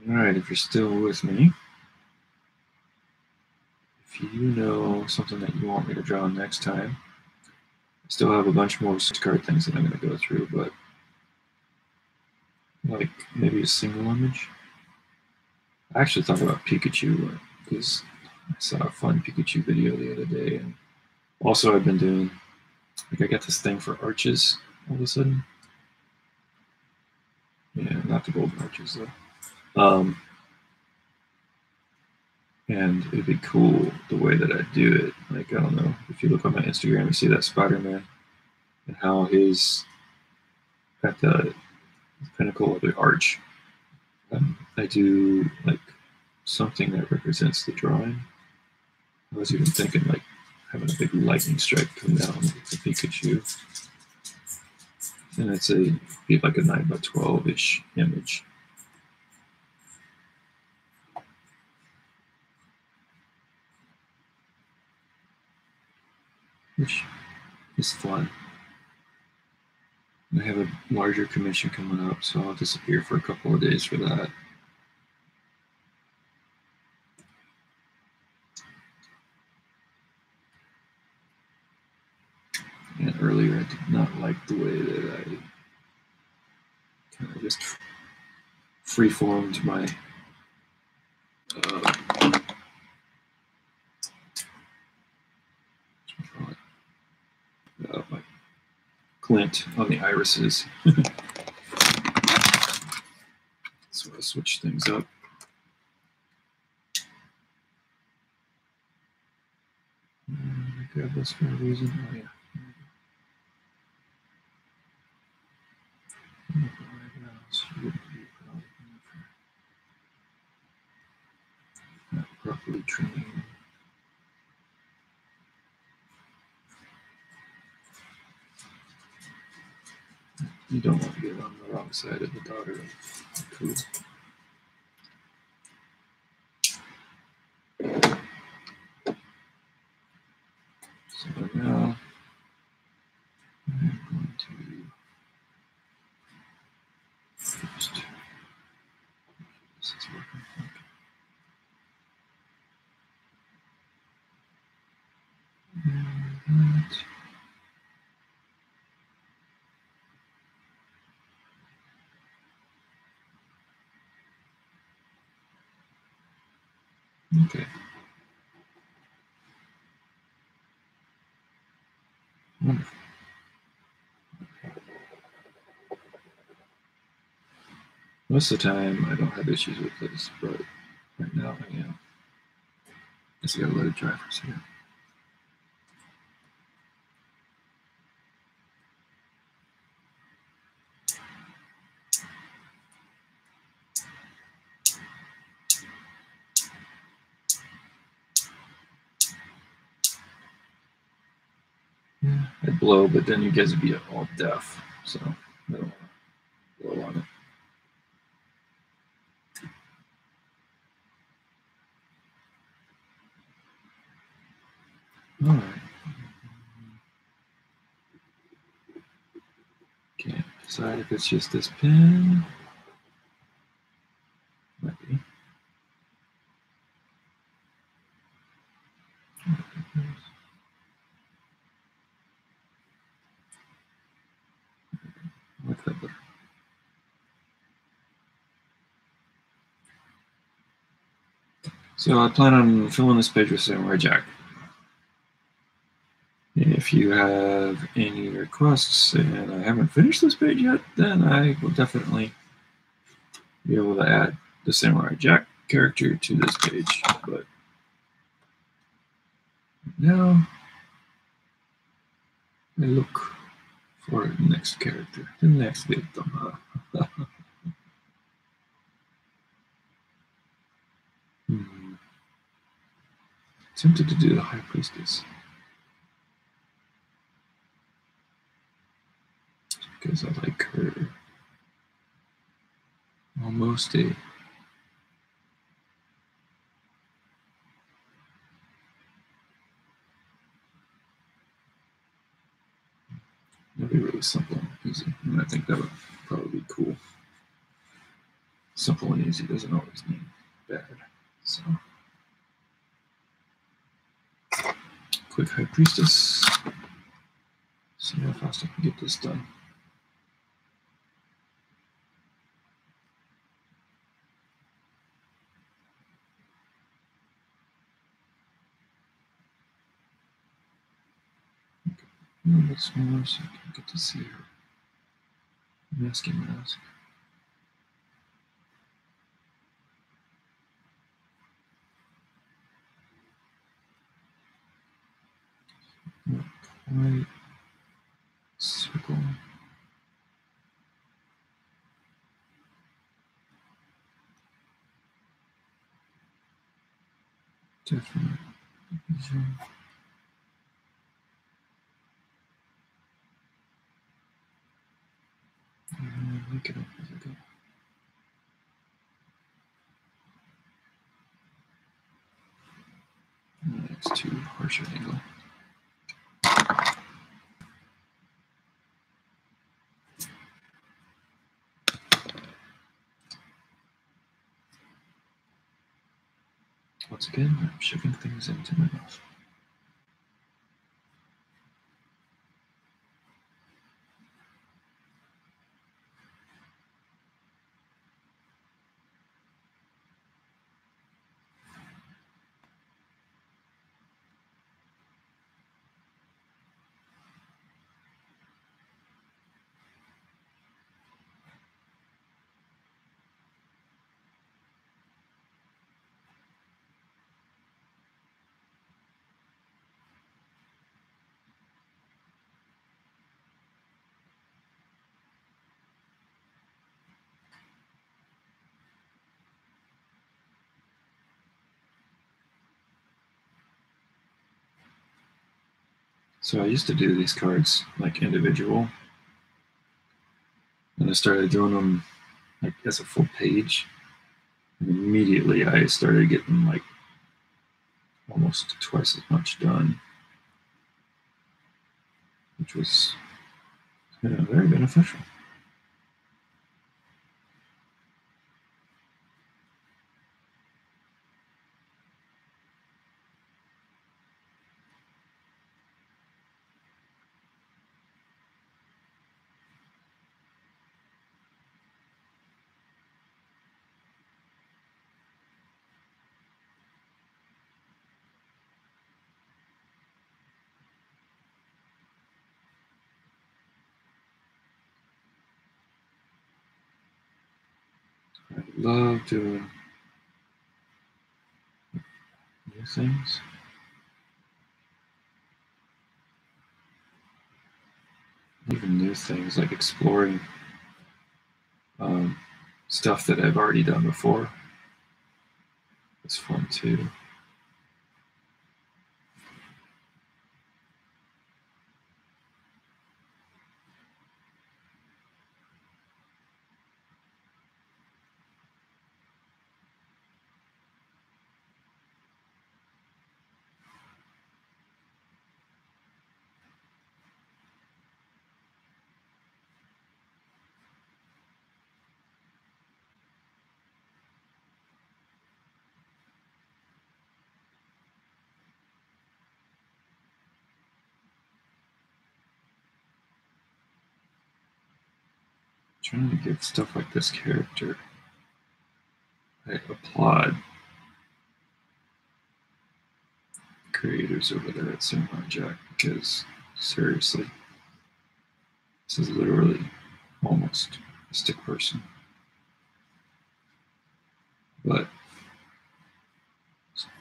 All right, if you're still with me, if you know something that you want me to draw next time, I still have a bunch more card things that I'm going to go through, but like maybe a single image. I actually thought about Pikachu because I saw a fun Pikachu video the other day, and also I've been doing, like, I got this thing for arches all of a sudden. Yeah, not the golden arches though. And it'd be cool the way that I do it. Like, I don't know, if you look on my Instagram, you see that Spider-Man and how he's at the pinnacle of the arch. I do like something that represents the drawing. I was even thinking like having a big lightning strike come down with the Pikachu. And it's be like a 9x12-ish image. which is fun. I have a larger commission coming up, so I'll disappear for a couple of days for that. And earlier I did not like the way that I kind of just free-formed my my glint on the irises. So I switch things up. I grab this for a reason. Oh yeah. Not properly trained. You don't want to get on the wrong side of the daughter of Ku. So now I'm going to first. This is working. Okay. Wonderful. Most of the time, I don't have issues with this, but right now I am. I just gotta let it dry for a second. Yeah, I'd blow, but then you guys would be all deaf, so I don't want to blow on it. All right. Can't decide if it's just this pin. Might be. Like that better. So I plan on filling this page with Samurai Jack. If you have any requests and I haven't finished this page yet, then I will definitely be able to add the Samurai Jack character to this page. But now I look for the next character, the next victim. Tempted to do the High Priestess. Because I like her. Almost a that'd be really simple and easy. And I think that would probably be cool. Simple and easy doesn't always mean bad. So quick High Priestess. See how fast I can get this done. A little bit smaller so I can get to see her. Masking mask. Not quite. Circle. Different vision. And make it up as I go. It's too harsh an angle. Once again, I'm shoving things into my mouth. So I used to do these cards like individual, and I started doing them like as a full page. And immediately I started getting like almost twice as much done, which was very beneficial. I love doing new things. Even new things like exploring stuff that I've already done before. It's fun too. Trying to give stuff like this character. I applaud the creators over there at Samurai Jack because seriously, this is literally almost a stick person. But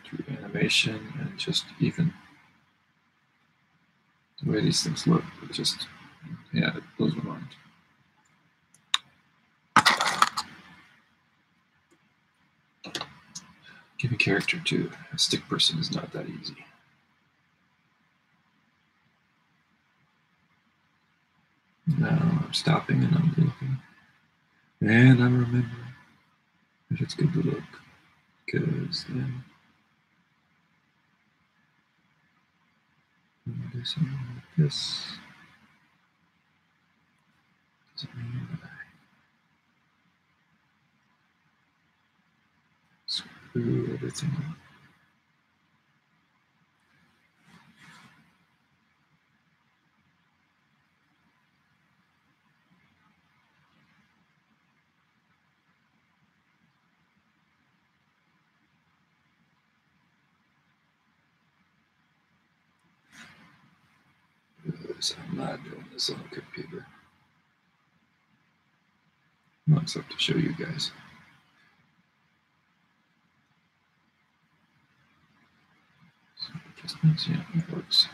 through animation and just even the way these things look, it just, it blows my mind. Giving character to a stick person is not that easy. Now I'm stopping and I'm looking. And I'm remembering that it's good to look. Because then when I do something like this, doesn't mean that I screw everything up. Because I'm not doing this on a computer. Well, except to show you guys. So adjustments, yeah, it works.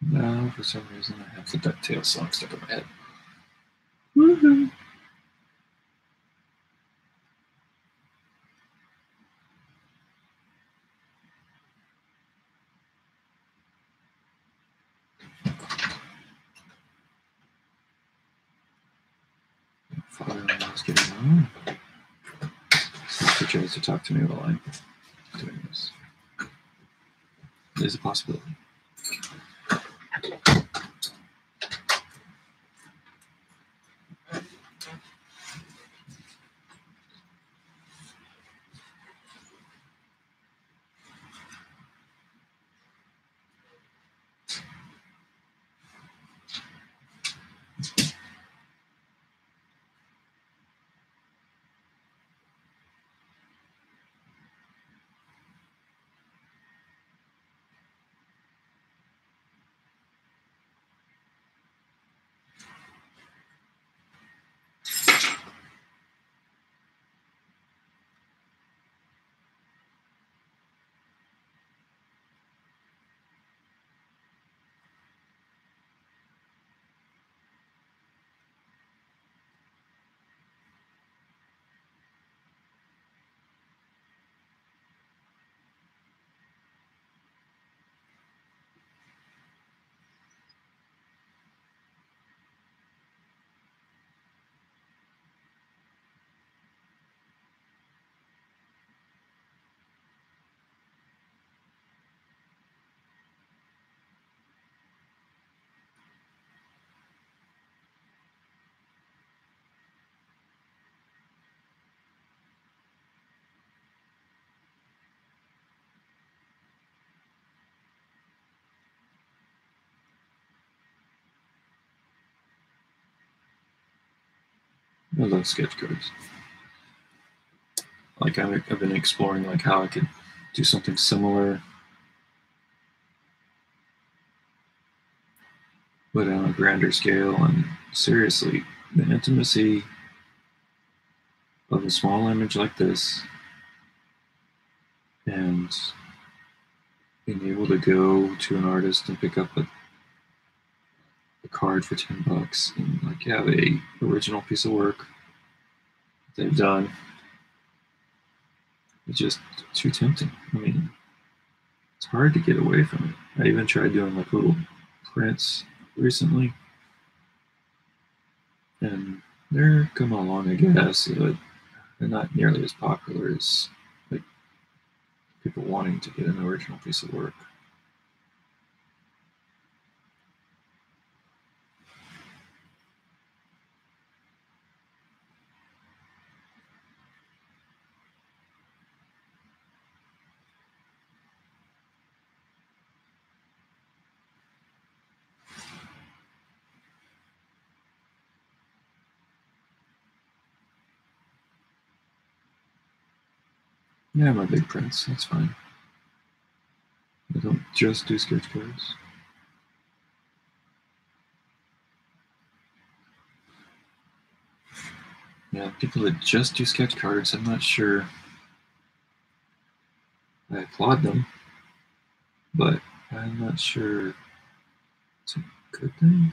Now, for some reason, I have the DuckTales song stuck in my head. Woohoo! Father-in-law's getting on. Sister tries to talk to me while I'm doing this. There's a possibility. I love sketch cards. Like I've been exploring like how I could do something similar, but on a grander scale. And seriously, the intimacy of a small image like this, and being able to go to an artist and pick up a card for $10 and like have a original piece of work they've done. It's just too tempting. I mean, it's hard to get away from it. I even tried doing like little prints recently, and they're coming along, I guess, but they're not nearly as popular as like people wanting to get an original piece of work. Yeah, my big prints, that's fine. I don't just do sketch cards. Yeah, people that just do sketch cards, I'm not sure I applaud them, but I'm not sure it's a good thing.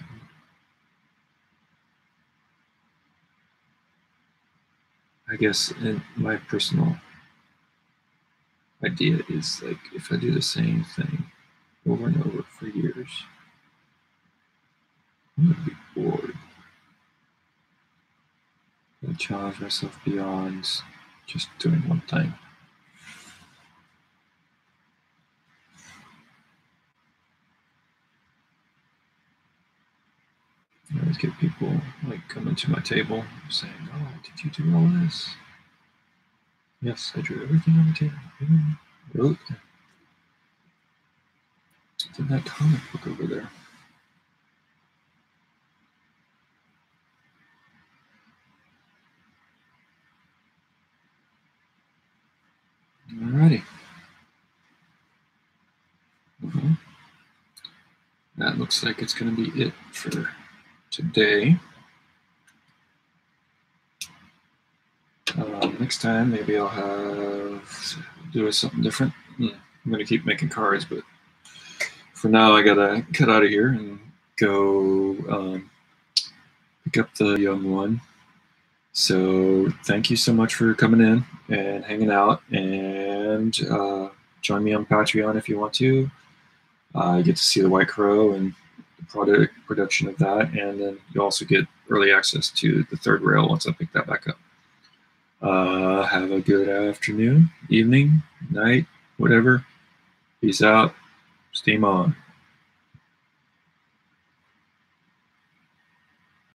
I guess in my personal idea is like if I do the same thing over and over for years, I'm gonna be bored. I challenge myself beyond just doing one thing. I always get people like coming to my table saying, "Oh, did you do all this?" Yes, I drew everything on the table. Even wrote it's in that comic book over there. Alrighty. That looks like it's going to be it for today. Next time, maybe I'll do something different. I'm going to keep making cards, but for now, I gotta cut out of here and go pick up the young one. So thank you so much for coming in and hanging out, and join me on Patreon if you want to. You get to see the White Crow and the production of that, and then you also get early access to the third rail once I pick that back up. Have a good afternoon, evening, night, whatever. Peace out. Steam on.